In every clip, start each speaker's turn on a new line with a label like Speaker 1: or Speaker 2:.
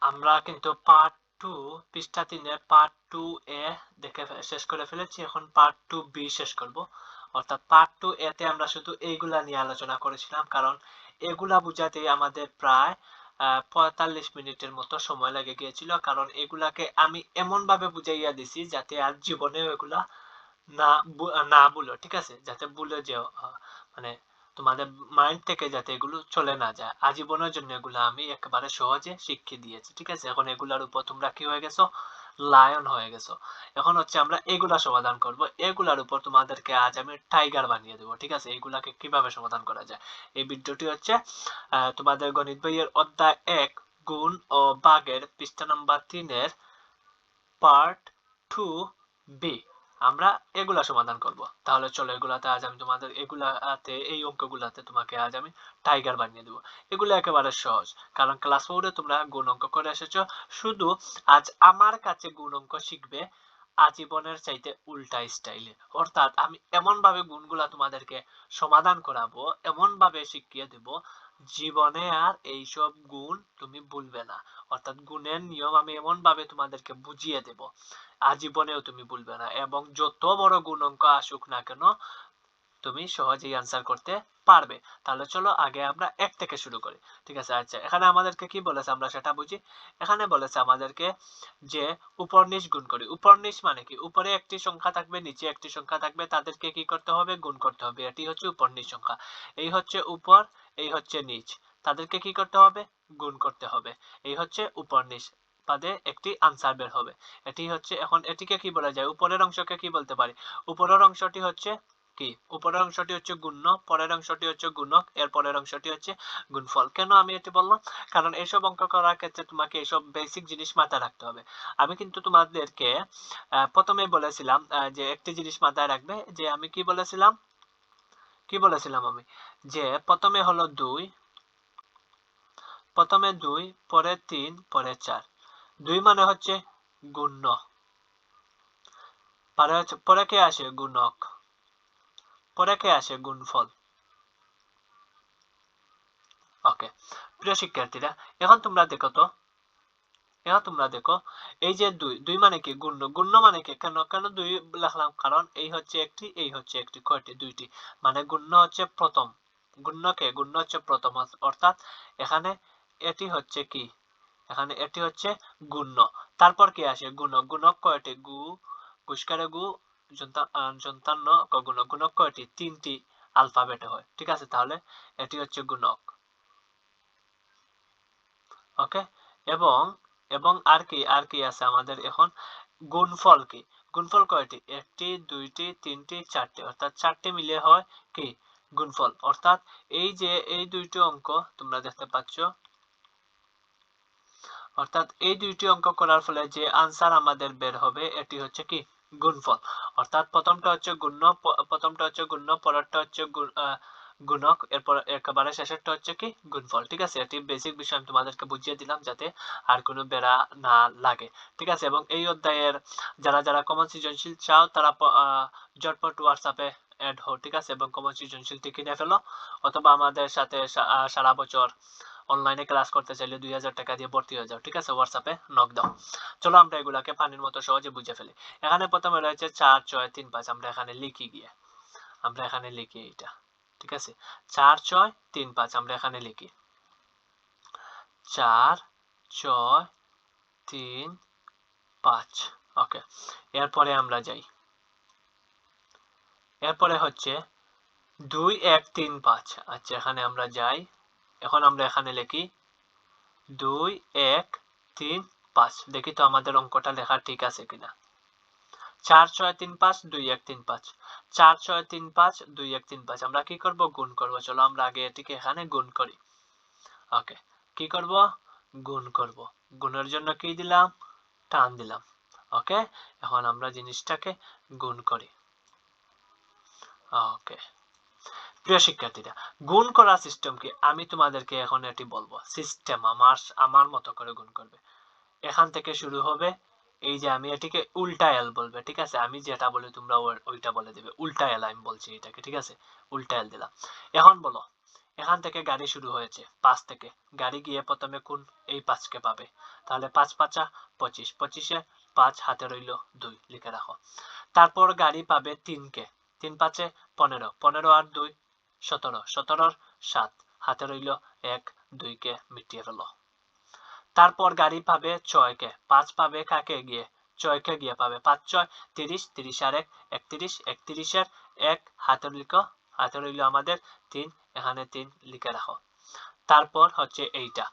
Speaker 1: আমরা কিন্তু পার্ট 2 পৃষ্ঠা 3 এর পার্ট 2 এ দেখে শেষ করে ফেলেছি। এখন পার্ট 2 বি শেষ করব। অর্থাৎ পার্ট 2 এতে আমরা শুধু এইগুলা নিয়ে আলোচনা করেছিলাম, কারণ এগুলা বুঝাতেই আমাদের প্রায় 45 মিনিটের মতো সময় লেগে গিয়েছিল। কারণ এগুলাকে আমি এমন ভাবে বুঝাইয়া দিছি যাতে আর জীবনে এগুলা না ভুলো, ঠিক আছে, যাতে ভুলে যেও, মানে তোমাদের মাইন্ড থেকে যাতে এগুলো চলে না যায়। আজীবনের জন্য এগুলো আমি একেবারে সহজে শিখিয়ে দিয়েছি, ঠিক আছে। এখন এগুলার উপর তোমরা কি হয়ে গেছো, লায়ন হয়ে গেছো। এখন হচ্ছে আমরা এগুলা সমাধান করব। এগুলার উপর তোমাদেরকে আজ আমি টাইগার বানিয়ে দেবো, ঠিক আছে। এগুলাকে কিভাবে সমাধান করা যায়, এই ভিডিওটি হচ্ছে তোমাদের গণিত বইয়ের অধ্যায় 1 গুণ ও ভাগের পৃষ্ঠা নাম্বার 3 এর পার্ট 2 বি। আমরা এগুলা সমাধান করব। তাহলে চলো, এগুলাতে আজ আমি তোমাদের এগুলাতে এই অঙ্কগুলাতে তোমাকে আজ আমি টাইগার বানিয়ে দেবো। এগুলো একেবারে সহজ, কারণ ক্লাস 4 তোমরা গুণ অঙ্ক করে এসেছো। শুধু আজ আমার কাছে গুণ অঙ্ক শিখবে আজীবনের চাইতে উল্টা স্টাইলে। অর্থাৎ আমি এমন ভাবে গুণগুলা তোমাদেরকে সমাধান করাবো, এমন ভাবে শিখিয়ে দেব, জীবনে আর এইসব গুণ তুমি ভুলবে না। অর্থাৎ গুণের নিয়ম আমি এমন ভাবে তোমাদেরকে বুঝিয়ে দেব, আজীবনেও তুমি ভুলবে না। এবং যত বড় গুণ অঙ্ক আসুক না কেন, তুমি সহজেই আনসার করতে পারবে। তাহলে চলো আগে আমরা 1 থেকে শুরু করি, ঠিক আছে। আচ্ছা, এখানে আমাদেরকে কি বলেছে আমরা সেটা বুঝি। এখানে বলেছে আমাদেরকে যে উপর নিচ গুণ করি। উপর নিচ মানে কি, উপরে একটি সংখ্যা থাকবে, নিচে একটি সংখ্যা থাকবে, তাদেরকে কি করতে হবে, গুণ করতে হবে। এটি হচ্ছে উপর নিচ সংখ্যা। এই হচ্ছে উপর, এই হচ্ছে নিচ, তাদেরকে কি করতে হবে, গুণ করতে হবে। এই হচ্ছে উপর নিচ, তাদের একটি আনসার বের হবে। এটি হচ্ছে, এখন এটিকে কি বলা যায়, উপরের অংশকে কি বলতে পারি, উপরের অংশটি হচ্ছে কি, উপরের অংশটি হচ্ছে গুণ্য, পরের অংশটি হচ্ছে গুণক, এর পরের অংশটি হচ্ছে গুণফল। কেন আমি এটি বললাম, কারণ এইসব অঙ্ক করার ক্ষেত্রে তোমাকে এইসব বেসিক জিনিস মাথায় রাখতে হবে। আমি কিন্তু তোমাদেরকে প্রথমে বলেছিলাম যে একটি জিনিস মাথায় রাখবে, যে আমি কি বলেছিলাম, আমি যে প্রথমে হলো 2, প্রথমে 2, পরে 3, পরে 4। 2 মানে হচ্ছে গুণ্য, পরে কে আসে, গুণক, পরে কে আসে, গুণফল। ওকে, প্রিয় শিক্ষার্থীরা, এখন তোমরা দেখো তো, এখন তোমরা দেখো, এই যে 2, 2 মানে কি, গুণ্য। গুণ্য মানে কি, কেন কেন 2 লিখলাম, কারণ এই হচ্ছে একটি, এই হচ্ছে একটি, কয়টি, দুইটি, মানে গুণ্য হচ্ছে প্রথম, গুণ্য হচ্ছে প্রথম। অর্থাৎ এখানে এটি হচ্ছে কি, এখানে এটি হচ্ছে গুণ্য। তারপর কি আসে, গুণক। গুণক কয়টি, গুষ্কারে গু, যন্তান্ন গুণক। গুণক কয়টি, 3টি আলফাবেটে হয়, ঠিক আছে। তাহলে এটি হচ্ছে গুণক। ওকে, এবং এবং আর কি আছে আমাদের এখন, গুণফল কি, গুণফল কয়টি, একটি, দুইটি, তিনটি, চারটি, অর্থাৎ 4টি মিলে হয় কি, গুণফল। অর্থাৎ এই যে এই দুইটি অঙ্ক তোমরা দেখতে পাচ্ছ, অর্থাৎ এই দুইটি অঙ্ক করার ফলে যে আনসার আমাদের বের হবে এটি হচ্ছে কি, গুণফল। অর্থাৎ প্রথমটা হচ্ছে গুণ্য, পরেরটা হচ্ছে গুণক, এরপর একেবারে শেষেরটা হচ্ছে কি, গুণফল, ঠিক আছে। এটি বেসিক বিষয় আমি তোমাদেরকে বুঝিয়ে দিলাম যাতে আর কোনো বেড়া না লাগে, ঠিক আছে। এবং এই অধ্যায়ের যারা যারা কমন সৃজনশীল চাও তারা ঝটপট হোয়াটসঅ্যাপে অ্যাড হও, ঠিক আছে, এবং কমন সৃজনশীলটি কিনে ফেলো। অথবা আমাদের সাথে সারা বছর অনলাইনে ক্লাস করতে চাইলে 2000 টাকা দিয়ে ভর্তি হয়ে যাও, ঠিক আছে। হোয়াটসঅ্যাপে নক দাও। চলো আমরা এগুলাকে পানির মতো সহজে বুঝে ফেলি। এখানে প্রথমে রয়েছে 4, 6, 3, 5। আমরা এখানে লিখি গিয়ে, আমরা এখানে লিখি এটা, ঠিক আছে। 4, 6, 3, 5 আমরা এখানে লিখি। 4, 6, 3, 5। ওকে, এরপরে আমরা যাই, এরপরে হচ্ছে 2, 1, 3, 5। আচ্ছা, এখানে আমরা যাই, এখন আমরা এখানে লিখি 2, 1, 3, 5। দেখি তো আমাদের অঙ্কটা লেখা ঠিক আছে কিনা। 4, 6, 3, 5, 2, 1, 3, 5। 4, 6, 3, 5, 2, 1, 3, 5 আমরা কি করব, গুণ করব। চলো আমরা আগে এটিকে এখানে গুণ করি। ওকে, কি করব, গুণ করব। গুণের জন্য কি দিলাম, টান দিলাম। ওকে, এখন আমরা জিনিসটাকে গুণ করি। ওকে, প্রিয় শিক্ষার্থীরা, গুণ করার সিস্টেম কি আমি তোমাদেরকে এখন এটি বলবো। সিস্টেম আমার মতো করে গুণ করবে। এখান থেকে শুরু হবে, এই যে আমি এটিকে উল্টা এল বলবে, ঠিক আছে। আমি যেটা বলি তোমরা ওইটা বলে দিবে, উল্টা এল আমি বলছি এটাকে, ঠিক আছে। উল্টা এল দিলাম। এখন বলো, এখান থেকে গাড়ি শুরু হয়েছে 5 থেকে, গাড়ি গিয়ে প্রথমে কোন এই 5 কে পাবে, তাহলে 5 5 25, 25-এ 5 হাতে রইল 2 লিখে রাখো। তারপর গাড়ি পাবে 3 কে, 3 5-এ 15, 15 আর 2 17, 17-র 7 হাতে রইল 1, 2 কে মিটিয়ে ফেলো। তারপর গাড়ি পাবে 6 কে, 5 পাবে কাকে গিয়ে, 6 কে গিয়ে পাবে, 5 6 30, 30 আর 1 31, 31-এর 1 হাতে রইল আমাদের 3, এখানে 3 লিখে রাখো। তারপর হচ্ছে এইটা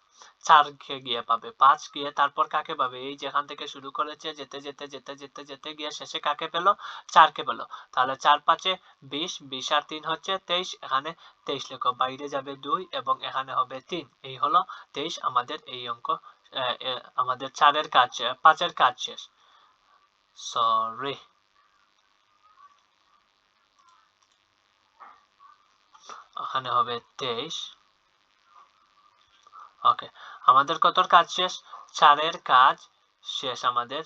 Speaker 1: 4 কে গিয়ে পাবে, 5 গিয়ে তারপর কাকে পাবে, এই যেখান থেকে শুরু করেছে যেতে যেতে যেতে যেতে যেতে গিয়ে শেষে কাকে পেল, 4 কে পেল। তাহলে 4 5-এ 20, 20 আর 3 হচ্ছে 23, এখানে 23 লেখো, বাইরে যাবে 2 এবং এখানে হবে 3, এই হলো 23। আমাদের এই অঙ্ক আমাদের 4-এর কাজ 5-এর কাজ শেষ। সরি, এখানে হবে 23। ওকে, আমাদের কতর কাজ শেষ, 4-এর কাজ শেষ, আমাদের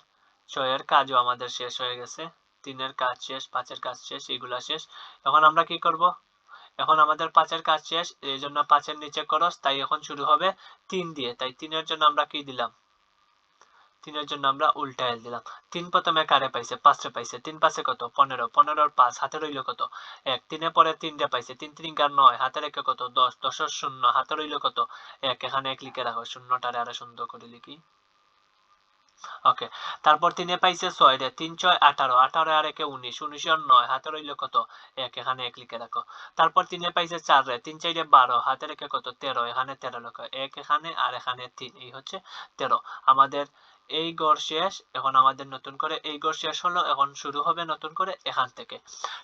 Speaker 1: 6-এর কাজও আমাদের শেষ হয়ে গেছে, 3-এর কাজ শেষ, 5-এর কাজ শেষ, এগুলা শেষ। এখন আমরা কি করব, এখন আমাদের 5-এর কাজ শেষ, এই জন্য 5-এর নিচে করস, তাই এখন শুরু হবে 3 দিয়ে, তাই 3-এর জন্য আমরা কি দিলাম, 3-এর জন্য আমরা উল্টায় দিলাম। 3 প্রথমে কারে পাইছে, 5 রে পাইছে, 3 5-এ কত 15, 15-র 5 হাতে রইল কত 1, 3-এ পরে 3 রে পাইছে, 3 3 আর 9 হাতে রেখে কত 10, 10-এর 0 হাতে রইল কত 1, এখানে 1 লিখে রাখো, শূন্যটারে আরো সুন্দর করে লিখি। ওকে, তারপর 3-এ পাইছে 6 রে, 3 6 18, 18 আর 1 19, 19 আর 9 হাতে রইল কত 1, এখানে 1 লিখে রাখো। তারপর 3-এ পাইছে 4 রে, 3 4 12 হাতে রেখে কত 13, এখানে 13 লেখো, 1 এখানে আর এখানে 3, এই হচ্ছে 13। আমাদের এই গড় শেষ, এখন আমাদের নতুন করে এই গড় শেষ হলো, এখন শুরু হবে নতুন করে এখান থেকে।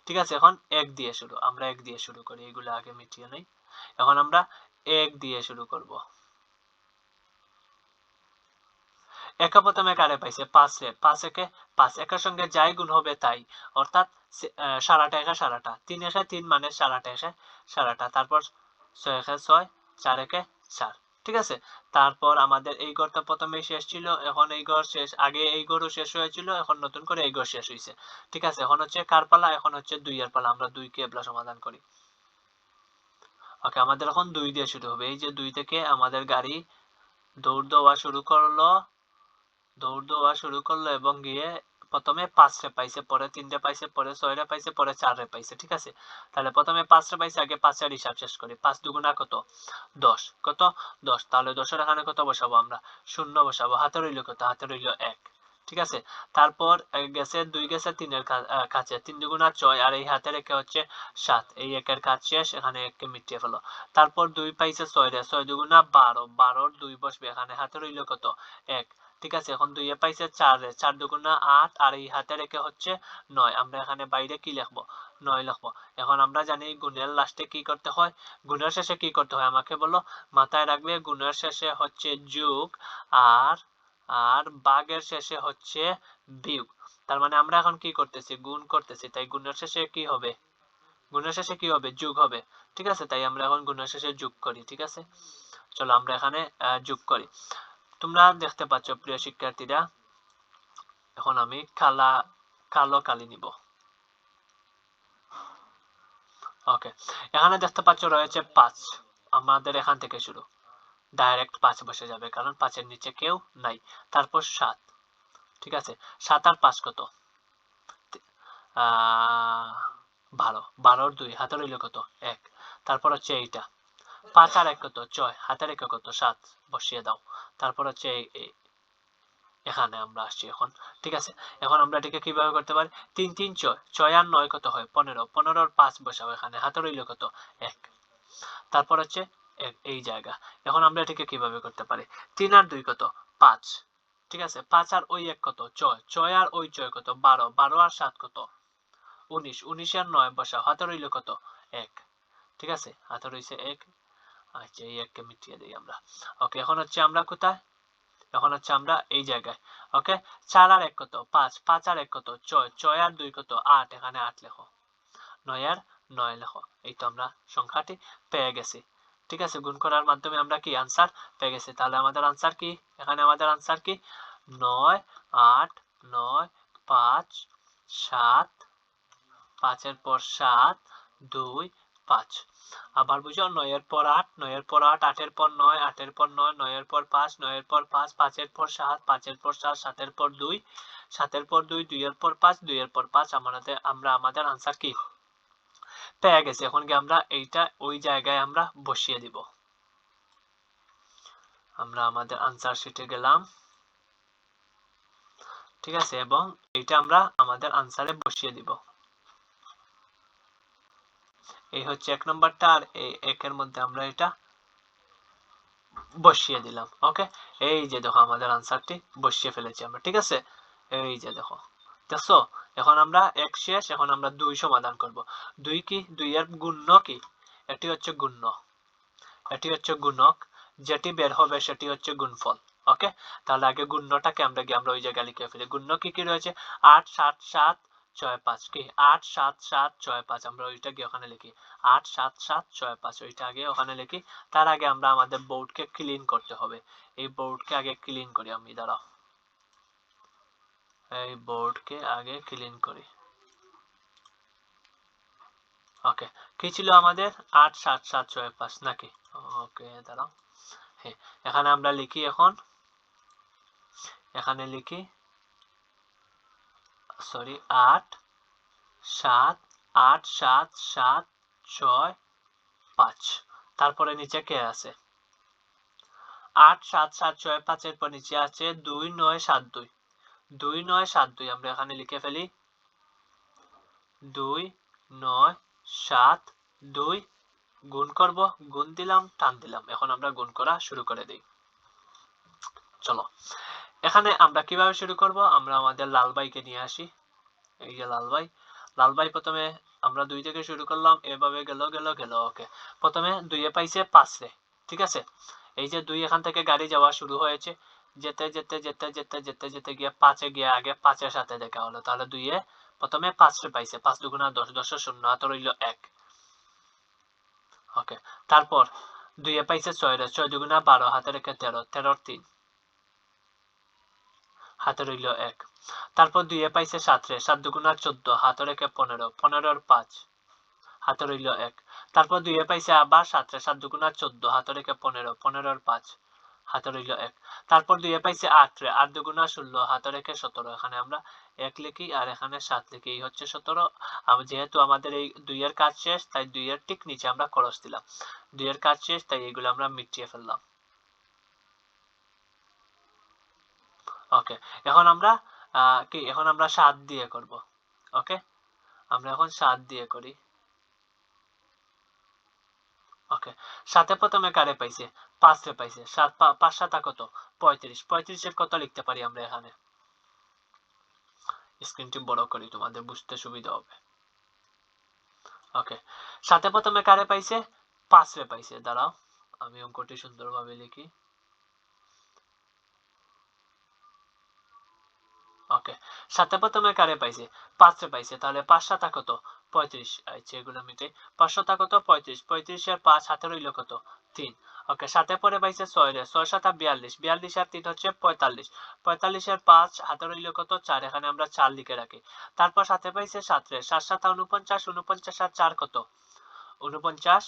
Speaker 1: ঠিক আছে, এখন 1 দিয়ে শুরু, আমরা 1 দিয়ে শুরু করি, এগুলো আগে মিটিয়ে নেই। এখন আমরা 1 দিয়ে শুরু করব। একে প্রথমে কারে পাইছে 5 রে, 5 একে 5, একের সঙ্গে যাই গুণ হবে তাই, অর্থাৎ সারাটা একে সারাটা, 3 একে 3 মানে সারাটা একে সারাটা, তারপর 6 একে 6, 4 একে 4। ঠিক আছে, তারপর আমাদের এই গড়টা প্রথমেই শেষ ছিল, এখন এই গড় শেষ, আগে এই গড়ও শেষ হয়েছিল, এখন নতুন করে এই গড় শেষ হয়েছে। ঠিক আছে, এখন হচ্ছে কার পালা, এখন হচ্ছে 2 এর পালা, আমরা 2 কে এবলা সমাধান করি। ওকে, আমাদের এখন 2 দিয়ে শুরু হবে, এই যে 2 থেকে আমাদের গাড়ি দৌড় দেওয়া শুরু করলো, এবং গিয়ে প্রথমে 5 রে পাইছে, পরে 3 রে পাইছে, পরে 6 রে পাইছে, পরে 4 রে পাইছে। ঠিক আছে, তাহলে প্রথমে 5 রে পাইছে, আগে 5 এর হিসাব শেষ করি। 5 দুগুণা কত 10, কত 10, তাহলে 10 এর এখানে কত বসাবো আমরা, 0 বসাবো, হাতে রইল কত, হাতে রইল 1। ঠিক আছে, তারপর গেছে 2 গেছে 3 এর কাছে, 3 দুগুণা 6 আর এই হাতে রেখে হচ্ছে 7, এই 1 এর কাজ শেষ, এখানে 1 কে মিটিয়ে ফেলো। তারপর 2 পাইছে 6 রে, 6 দুগুণা 12, 12-র 2 বসবে, এখানে হাতে রইল কত 1। ঠিক আছে, এখন 2 এ পাইছে 4 রে, 4 দুগুণা 8 আর এই হাতে রেখে হচ্ছে 9, আমরা এখানে বাইরে কি লিখবো 9 লিখবো। এখন আমরা জানি গুণের লাস্টে কি করতে হয়, গুণের শেষে কি করতে হয় আমাকে বলো, মাথায় রাখবে গুণের শেষে হচ্ছে যোগ, আর ভাগের শেষে হচ্ছে বিয়োগ। তার মানে আমরা এখন কি করতেছি, গুণ করতেছি, তাই গুণের শেষে কি হবে, গুণের শেষে কি হবে, যোগ হবে। ঠিক আছে, তাই আমরা এখন গুণের শেষে যোগ করি। ঠিক আছে, চলো আমরা এখানে যোগ করি। তোমরা দেখতে পাচ্ছ প্রিয় শিক্ষার্থীরা, এখন আমি কালো কালি নিব। ওকে, এখানে দেখতে পাচ্ছ রয়েছে 5, আমাদের এখান থেকে শুরু, ডাইরেক্ট 5 বসে যাবে, কারণ 5 এর নিচে কেউ নাই। তারপর 7, ঠিক আছে, 7 আর 5 কত 12, 12-র 2 হাতে রইল কত 1। তারপর হচ্ছে এইটা 5 আর 1 কত 6, হাতে রেখে কত 7 বসিয়ে দাও। তারপর হচ্ছে এখানে আমরা আসছি এখন। ঠিক আছে, এখন আমরা এটাকে কিভাবে করতে পারি, 3 3 6, 6 আর 9 কত হয় 15, 15-র 5 বসাবো, এখানে হাতে রইল কত 1। তারপর হচ্ছে এই জায়গা, এখন আমরা এটাকে কিভাবে করতে পারি, 3 আর 2 কত 5। ঠিক আছে, 5 আর ওই 1 কত 6, 6 আর ওই 6 কত 12, 12 আর 7 কত 19, 19 আর 9 বসাও, হাতে রইল কত 1। ঠিক আছে, হাতে রইছে 1। আচ্ছা, এই 1 কে মিটিয়ে দিই আমরা। ওকে, এখন হচ্ছে আমরা কোথায়, এখন হচ্ছে আমরা এই জায়গায়। ওকে, 4 আর 1 কত 5, 5 আর 1 কত 6, 6 আর 2 কত 8, এখানে 8 লেখো, 9 আর 9 লেখো। এই তো আমরা সংখ্যাটি পেয়ে গেছি। ঠিক আছে, গুণ করার মাধ্যমে আমরা কি আনসার পেয়ে গেছি। তাহলে আমাদের আনসার কি, এখানে আমাদের আনসার কি 9 8 9 5 7, 5 এর পর 7 2 5। আবার বুঝো 9 এর পর 8, 9 এর পর 8, 8 এর পর 9, 8 এর পর 9, 9 এর পর 5, 9 এর পর 5, 5 এর পর 7, 5 এর পর 7, 7 এর পর 2, 7 এর পর 2, 2 এর পর 5, 2 এর পর 5। আমরা আমাদের আনসার কি পেয়ে গেছি। এখন কি আমরা এইটা ওই জায়গায় আমরা বসিয়ে দিব। আমরা আমাদের আনসার শিটে গেলাম, ঠিক আছে, এবং এইটা আমরা আমাদের আনসারে বসিয়ে দিব। এই হচ্ছে 1 নম্বরটা, আর এই একের মধ্যে আমরা এটা বসিয়ে দিলাম। ওকে, এই যে দেখো আমাদের আনসারটি বসিয়ে ফেলেছি আমরা, ঠিক আছে। এই যে দেখো, দেখছো, এখন আমরা 1 শেষ, এখন আমরা 2 সমাধান করব। 2 কি, 2 এর গুণ্য কি, এটি হচ্ছে গুণ্য, এটি হচ্ছে গুণক, যেটি বের হবে সেটি হচ্ছে গুণফল। ওকে, তাহলে আগে গুণ্যটাকে আমরা ওই জায়গায় লিখে ফেলি। গুণ্য কি কি রয়েছে, 8 7 7 6 5, কি 8 7 7 6 5, আমরা ওইটা গিয়ে ওখানে লিখি 8 7 7 6 5, ওইটা আগে ওখানে লিখি। তার আগে আমরা আমাদের বোর্ডকে ক্লিন করতে হবে। এই বোর্ডকে আগে ক্লিন করি আমি, দাঁড়াও, এই বোর্ডকে আগে ক্লিন করি। ওকে, কি ছিল আমাদের 8 7 7 6 5 নাকি? ওকে, দাঁড়াও, হ্যাঁ, এখানে আমরা লিখি, এখানে লিখি, সরি, 8 7 8 7 7 6 5, তারপরে নিচে কে আছে, 8 7 7 6 5 এর পর নিচে আছে 2 9 7 2, 2 9 7 2, আমরা এখানে লিখে ফেলি 2 9 7 2, গুণ করব, গুণ দিলাম, টান দিলাম, এখন আমরা গুণ করা শুরু করে দেই। চলো, এখানে আমরা কিভাবে শুরু করব, আমরা আমাদের লাল ভাইকে নিয়ে আসি। এই যে লাল ভাই, লাল ভাই প্রথমে আমরা 2 থেকে শুরু করলাম, এভাবে গেল গেল গেল। ওকে, প্রথমে 2 এ পাইছে 5 রে, ঠিক আছে। এই যে 2 এখান থেকে গাড়ি যাওয়া শুরু হয়েছে, যেতে যেতে যেতে যেতে যেতে যেতে গিয়ে 5 এ গিয়ে আগে 5 এর সাথে দেখা হলো, তাহলে 2 এ প্রথমে 5 রে পাইছে, 5 দুগুণা 10, 10 এর শূন্য, হাতে রইল 1। ওকে, তারপর 2 এ পাইছে 6 রে, 6 দুগুণা 12, হাতে রেখে 13, 13 এর 3, হাতে রইল 1। তারপর 2 এ পাইছে 7 রে, 7 দুগুণা 14, হাতে রেখে 15, 15 এর 5, হাতে রইল 1। তারপর 2 এ পাইছে আবার 7 রে, 7 দুগুণা 14, হাতে রেখে 15, 15 এর 5, হাতে রইল 1। তারপর 2 এ পাইছে 8 রে, 8 দুগুণা 16, হাতে রেখে 17, এখানে আমরা 1 লিখি আর এখানে 7 লিখি, এই হচ্ছে 17। যেহেতু আমাদের এই 2 এর কাজ শেষ, তাই 2 এর ঠিক নিচে আমরা ক্রস দিলাম। 2 এর কাজ শেষ, তাই এগুলো আমরা মিটিয়ে ফেললাম। ওকে, এখন আমরা কি, এখন আমরা 7 দিয়ে করব। ওকে, আমরা এখন 7 দিয়ে করি। ওকে, সাথে প্রথমে কারে পাইছে, 5 রে পাইছে, 7 5 7 কত, 35, 35 এর কত লিখতে পারি আমরা এখানে, স্ক্রিনটি বড় করি তোমাদের বুঝতে সুবিধা হবে। ওকে, সাথে প্রথমে কারে পাইছে, 5 রে পাইছে, দাঁড়াও আমি অঙ্কটি সুন্দরভাবে লিখি। ওকে, সাথে প্রথমে কারে পাইছে, 5 রে পাইছে, তাহলে 5 7 কত, 35, আচ্ছা এগুলো মিটে, 5 7 কত, 35, 35 এর 5, হাতে রইল কত, 3। ওকে, সাথে পরে পাইছে 6 রে, 6 7 42, 42 আর 3 হচ্ছে 45, 45 এর 5, হাতে রইল কত, 4, এখানে আমরা 4 লিখে রাখি। তারপর সাথে পাইছে 7 রে, 7 7 49, 49 আর 4 কত, 49,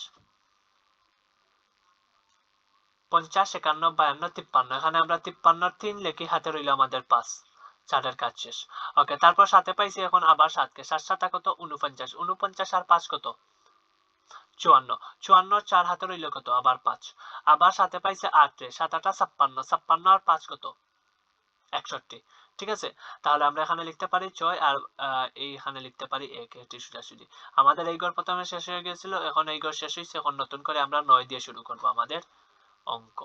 Speaker 1: 50 51 52 53, এখানে আমরা 53 আর 3 লিখি, হাতে রইল আমাদের 5, 4 এর কাজ শেষ। ওকে, তারপর সাথে পাইছি এখন আবার 7 কে, 7 7 কত, 49, 49 আর 5 কত, 54, 54 আর 4, হাতে রইল কত, আবার 5। আবার সাথে পাইছে 8 রে, 7 8 56, 56 আর 5 কত, 61, ঠিক আছে। তাহলে আমরা এখানে লিখতে পারি 6 আর এইখানে লিখতে পারি 1, এটি সোজাসুজি। আমাদের এই ঘর প্রথমে শেষ হয়ে গিয়েছিল, এখন এই ঘর শেষ হয়েছে, এখন নতুন করে আমরা 9 দিয়ে শুরু করব আমাদের অঙ্ক।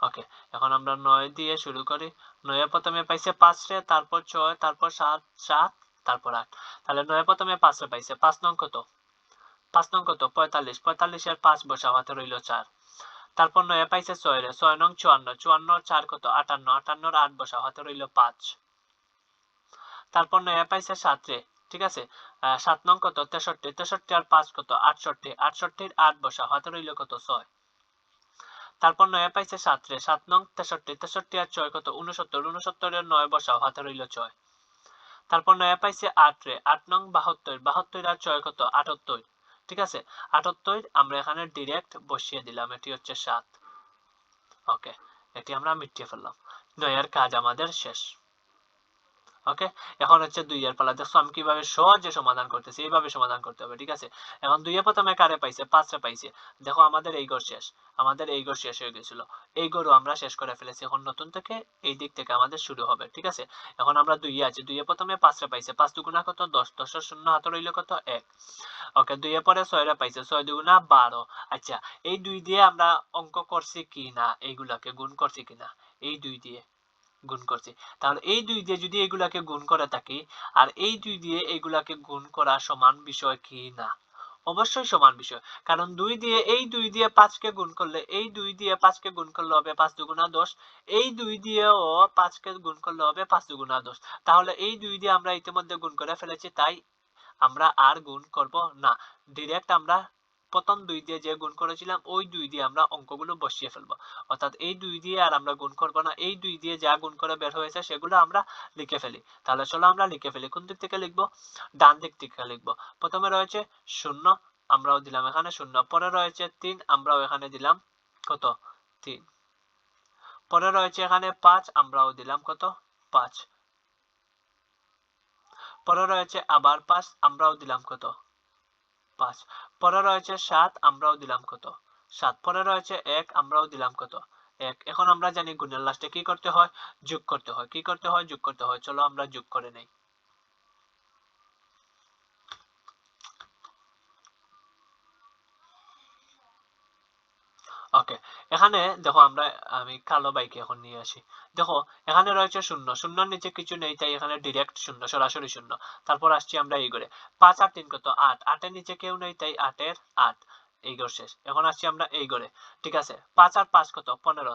Speaker 1: ওকে, এখন আমরা 9 দিয়ে শুরু করি। 9 এ প্রথমে পাইছে 5 রে, তারপর 6, তারপর 7 7, তারপর 8, তাহলে 9 এ প্রথমে 5 রে পাইছে, 5 নং কত, 5 নং কত, 45, 45 এর 5 বসাও, হাতে রইল 4। তারপর 9 এ পাইছে 6 রে, 6 নং 54, 54 এর 4 কত, 58, 58 এর 8 বসাও, হাতে রইল 5। তারপর 9 এ পাইছে 7 রে, ঠিক আছে, 7 নং কত, 63, 63 আর 5 কত, 68, 68 এর 8 বসাও, হাতে রইল কত, 6। তারপর 9 এ পাইছে 7 রে, 7 নং 63, 63 আর 6 কত, 69, 69 এর 9 বসাও, হাতে রইল 6। তারপর 9 এ পাইছে 8 রে, 8 নং 72, 72 আর 6 কত, 78, ঠিক আছে 78 আমরা এখানে ডিরেক্ট বসিয়ে দিলাম, এটি হচ্ছে 7। ওকে, এটি আমরা মিটিয়ে ফেললাম, 9 এর কাজ আমাদের শেষ। ওকে, এখন হচ্ছে 2 এর পালা। দেখো আমি কিভাবে সহজে সমাধান করতেছি, এইভাবে সমাধান করতে হবে। ঠিক আছে, এখন 2 এ প্রথমে কারে পাইছে, 5 রে পাইছে। দেখো আমাদের এই ঘর শেষ, আমাদের এই ঘর শেষ হয়ে গেছিল, এই ঘরও আমরা শেষ করে ফেলেছি। এখন নতুন থেকে এই দিক থেকে আমাদের শুরু হবে। ঠিক আছে, এখন আমরা 2 এ আছি, 2 এ প্রথমে 5 রে পাইছে, 5 দুগুণা কত 10, 10 এর শূন্য হাতে রইল কত 1। ওকে, 2 এর পরে 6 রে পাইছে, 6 দুগুণা 12। আচ্ছা, এই 2 দিয়ে আমরা অঙ্ক করছি কি না, এইগুলাকে গুণ করছি কিনা, এই 2 দিয়ে গুণ করছি। তাহলে এই 2 দিয়ে যদি এগুলাকে গুণ করে থাকি, আর এই 2 দিয়ে এগুলাকে গুণ করা সমান বিষয় কি না? অবশ্যই সমান বিষয়, কারণ 2 দিয়ে এই 2 দিয়ে 5 কে গুণ করলে, এই 2 দিয়ে 5 কে গুণ করলে হবে 5 দুগুণা 10, এই 2 দিয়েও 5 কে গুণ করলে হবে 5 দুগুণা 10। তাহলে এই 2 দিয়ে আমরা ইতিমধ্যে গুণ করে ফেলেছি, তাই আমরা আর গুণ করব না। ডিরেক্ট আমরা প্রথম 2 দিয়ে যে গুণ করেছিলাম ওই 2 দিয়ে আমরা অঙ্কগুলো বসিয়ে ফেলবো। অর্থাৎ এই 2 দিয়ে আর আমরা গুণ করব না, এই 2 দিয়ে যা গুণ করে বের হয়েছে সেগুলো আমরা লিখে ফেলি। তাহলে চলো আমরা লিখে ফেলি। কোন দিক থেকে লিখবো? ডান দিক থেকে লিখবো। প্রথমে রয়েছে 0, আমরাও দিলাম এখানে 0। পরে রয়েছে 3, আমরাও এখানে দিলাম কত 3। পরে রয়েছে এখানে 5, আমরাও দিলাম কত 5। পরে রয়েছে আবার 5, আমরাও দিলাম কত 5। পরে রয়েছে 7, আমরাও দিলাম কত 7। পরে রয়েছে 1, আমরাও দিলাম কত 1। এখন আমরা জানি গুণের লাস্টে কি করতে হয়, যোগ করতে হয়। কি করতে হয়? যোগ করতে হয়। চলো আমরা যোগ করে নেই। ওকে, এখানে দেখো আমি কালো বাইকে এখন নিয়ে আসি। দেখো এখানে রয়েছে 0, 0 নিচে কিছু নেই, তাই এখানে ডিরেক্ট 0, সরাসরি 0। তারপর আসছি আমরা এই ঘরে, 5 আর 3 কত 8, 8 এর নিচে কেউ নেই, তাই 8 এর 8। এই ঘর শেষ। এখন আসছি আমরা এই ঘরে। ঠিক আছে, 5 আর 5 কত 15,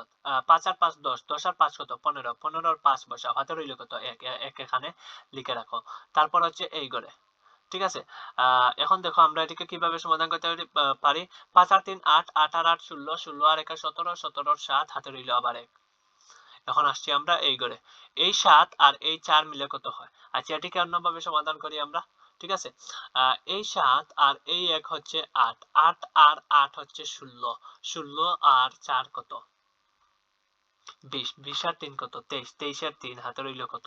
Speaker 1: 5 আর 5 10, 10 আর 5 কত 15, 15 আর 5 বসাও, হাতে রইল কত 1, 1 এখানে লিখে রাখো। তারপর হচ্ছে এই ঘরে। ঠিক আছে, এখন দেখো আমরা এটাকে কিভাবে সমাধান করতে পারি। 5 আর 3 8, 8 আর 8 16, 16 আর 1 17, 17 আর 7, হাতে রইল আবার 1। এখন আসছি আমরা এই ঘরে। এই 7 আর এই 4 মিলে কত হয়? আচ্ছা, এটাকে অন্যভাবে সমাধান করি আমরা। ঠিক আছে, এই 7 আর এই 1 হচ্ছে 8, 8 আর 8 হচ্ছে 16, 16 আর 4 কত 20, 20 আর 3 কত 23, 23 আর 3 হাতে রইল কত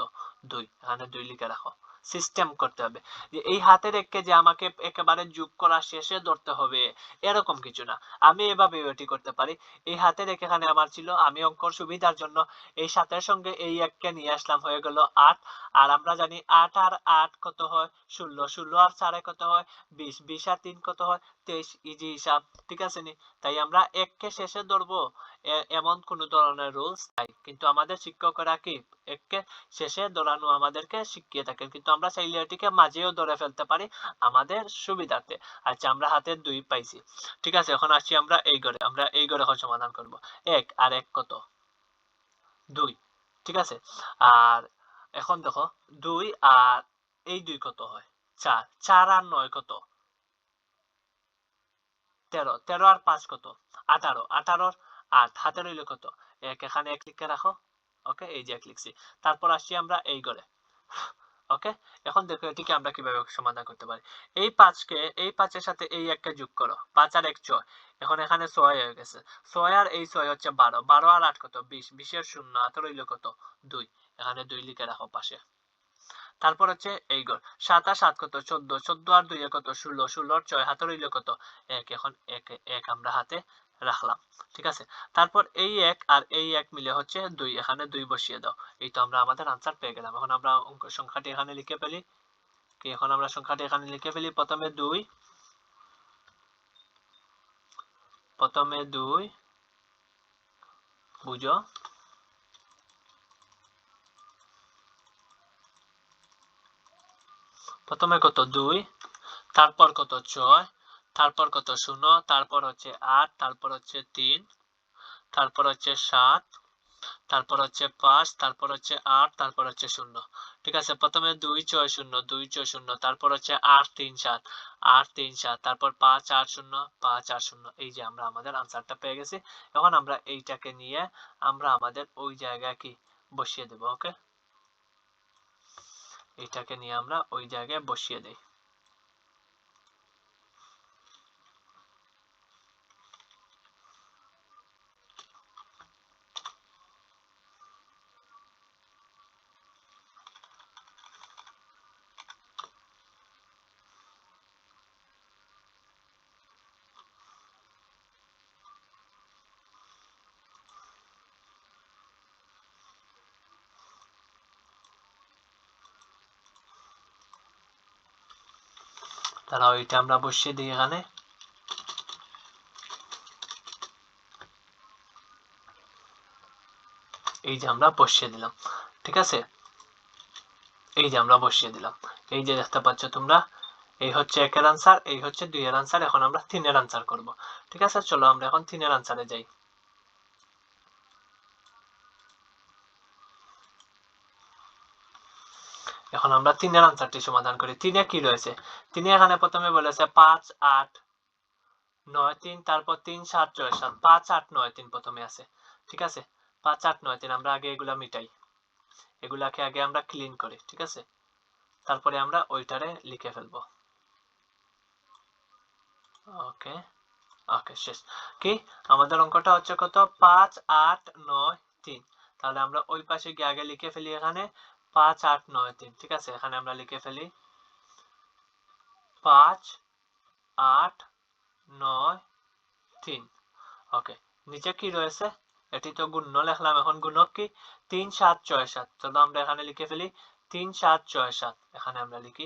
Speaker 1: 2। এখানে 2 লিখে রাখো। সিস্টেম করতে হবে যে এই হাতের একে যে আমাকে একেবারে যোগ করা শেষে ধরতে হবে এরকম কিছু না। আমি এভাবে এটি করতে পারি। এই হাতের এক এখানে আমার ছিল, আমি অঙ্কর সুবিধার জন্য এই 7 এর সঙ্গে এই এককে নিয়ে আসলাম, হয়ে গেল 8। আর আমরা জানি 8 আর 8 কত হয় 16, 16 আর 4 কত হয় 20, 20 আর 3 কত হয় 23। ইজি হিসাব। ঠিক আছে নি? তাই আমরা এককে শেষে ধরবো এমন কোন ধরনের রুলস নাই, কিন্তু আমাদের শিক্ষকরা কি এককে শেষে ধরানো আমাদেরকে শিখিয়ে থাকেন, কিন্তু আমরা চাইলে এটিকে মাঝেও ধরে ফেলতে পারি আমাদের সুবিধার্থে। আচ্ছা, আমরা হাতে 2 পাইছি। ঠিক আছে, এখন আসছি আমরা এই ঘরে। আমরা এই ঘরে এখন সমাধান করব। 1 আর 1 কত 2। ঠিক আছে, আর এখন দেখো 2 আর এই 2 কত হয় 4, 4 আর 9 কত 13, 13 আর 5 কত 18, 18 আর 8 হাতে রইল কত 1। এখানে 1 লিখে রাখো। ওকে, এই যে 1 লিখছি। তারপর আসছি আমরা এই ঘরে। ওকে, এখন দেখো এটিকে আমরা কিভাবে সমাধান করতে পারি। এই 5 এই 5 এর সাথে এই 1 কে যোগ করো, 5 আর 1 6। এখন এখানে 6 হয়ে গেছে। 6 আর এই 6 হচ্ছে 12, 12 আর 8 কত 20, 20 এর শূন্য হাতে রইল কত 2। এখানে 2 লিখে রাখো পাশে। তারপর হচ্ছে এই ঘর। 7 আর 7 কত 14, 14 আর 2 কত 16, 16 আর 6 হাতে রইল কত 1। এখন 1 আমরা হাতে রাখলাম। ঠিক আছে, তারপর এই 1 আর এই 1 মিলে হচ্ছে 2। এখানে 2 বসিয়ে দাও। এই তো আমরা আমাদের আনসার পেয়ে গেলাম। এখন আমরা সংখ্যাটি এখানে লিখে ফেলি। কি, এখন আমরা সংখ্যাটি এখানে লিখে ফেলি। প্রথমে 2, প্রথমে 2 বুঝো, প্রথমে কত 2, তারপর কত 6, তারপর কত 0, তারপর হচ্ছে 8, তারপর হচ্ছে 3, তারপর হচ্ছে 7, তারপর হচ্ছে 5, তারপর হচ্ছে 8, তারপর হচ্ছে 0। ঠিক আছে, প্রথমে 2 6 0, 2 6 0, তারপর হচ্ছে 8 3 7, 8 3 7, তারপর 5 8 0, 5 8 0। এই যে আমরা আমাদের আনসারটা পেয়ে গেছি। এখন আমরা এইটাকে নিয়ে আমরা আমাদের ওই জায়গায় কি বসিয়ে দেব। ওকে, এইটাকে নিয়ে আমরা ওই জায়গায় বসিয়ে দেই। তাহলে ওইটা আমরা বসিয়ে দিই এখানে। এই যে আমরা বসিয়ে দিলাম, ঠিক আছে, এই যে আমরা বসিয়ে দিলাম। এই যে দেখতে পাচ্ছ তোমরা, এই হচ্ছে 1 এর আনসার, এই হচ্ছে 2 এর আনসার। এখন আমরা 3 এর আনসার করব। ঠিক আছে, চলো আমরা এখন 3 এর আনসারে যাই। এখন আমরা 3 এর আনসারটি সমাধান করি। 3 এ কি রয়েছে? 3 এ এখানে প্রথমে বলেছে 5 8 9 3, তারপর 3 7 6 7, 5 8 9 3 প্রথমে আছে। ঠিক আছে, 5 8 9 3 আমরা আগে এগুলা মিটাই, এগুলাকে আগে আমরা ক্লিন করি। ঠিক আছে, তারপরে আমরা ওইটারে লিখে ফেলবো। ওকে, ওকে, শেষ। কি আমাদের অঙ্কটা হচ্ছে কত? 5 8 9 3। তাহলে আমরা ওই পাশে গিয়ে আগে লিখে ফেলি এখানে 5 8 9 3। ঠিক আছে, এখানে আমরা লিখে ফেলি 5 8 9 3। ওকে, নিচে কি রয়েছে? এটি তো গুণ্য লিখলাম, এখন গুণক কি? 3 7 6 7। চলো আমরা এখানে লিখে ফেলি 3 7 6 7। এখানে আমরা লিখি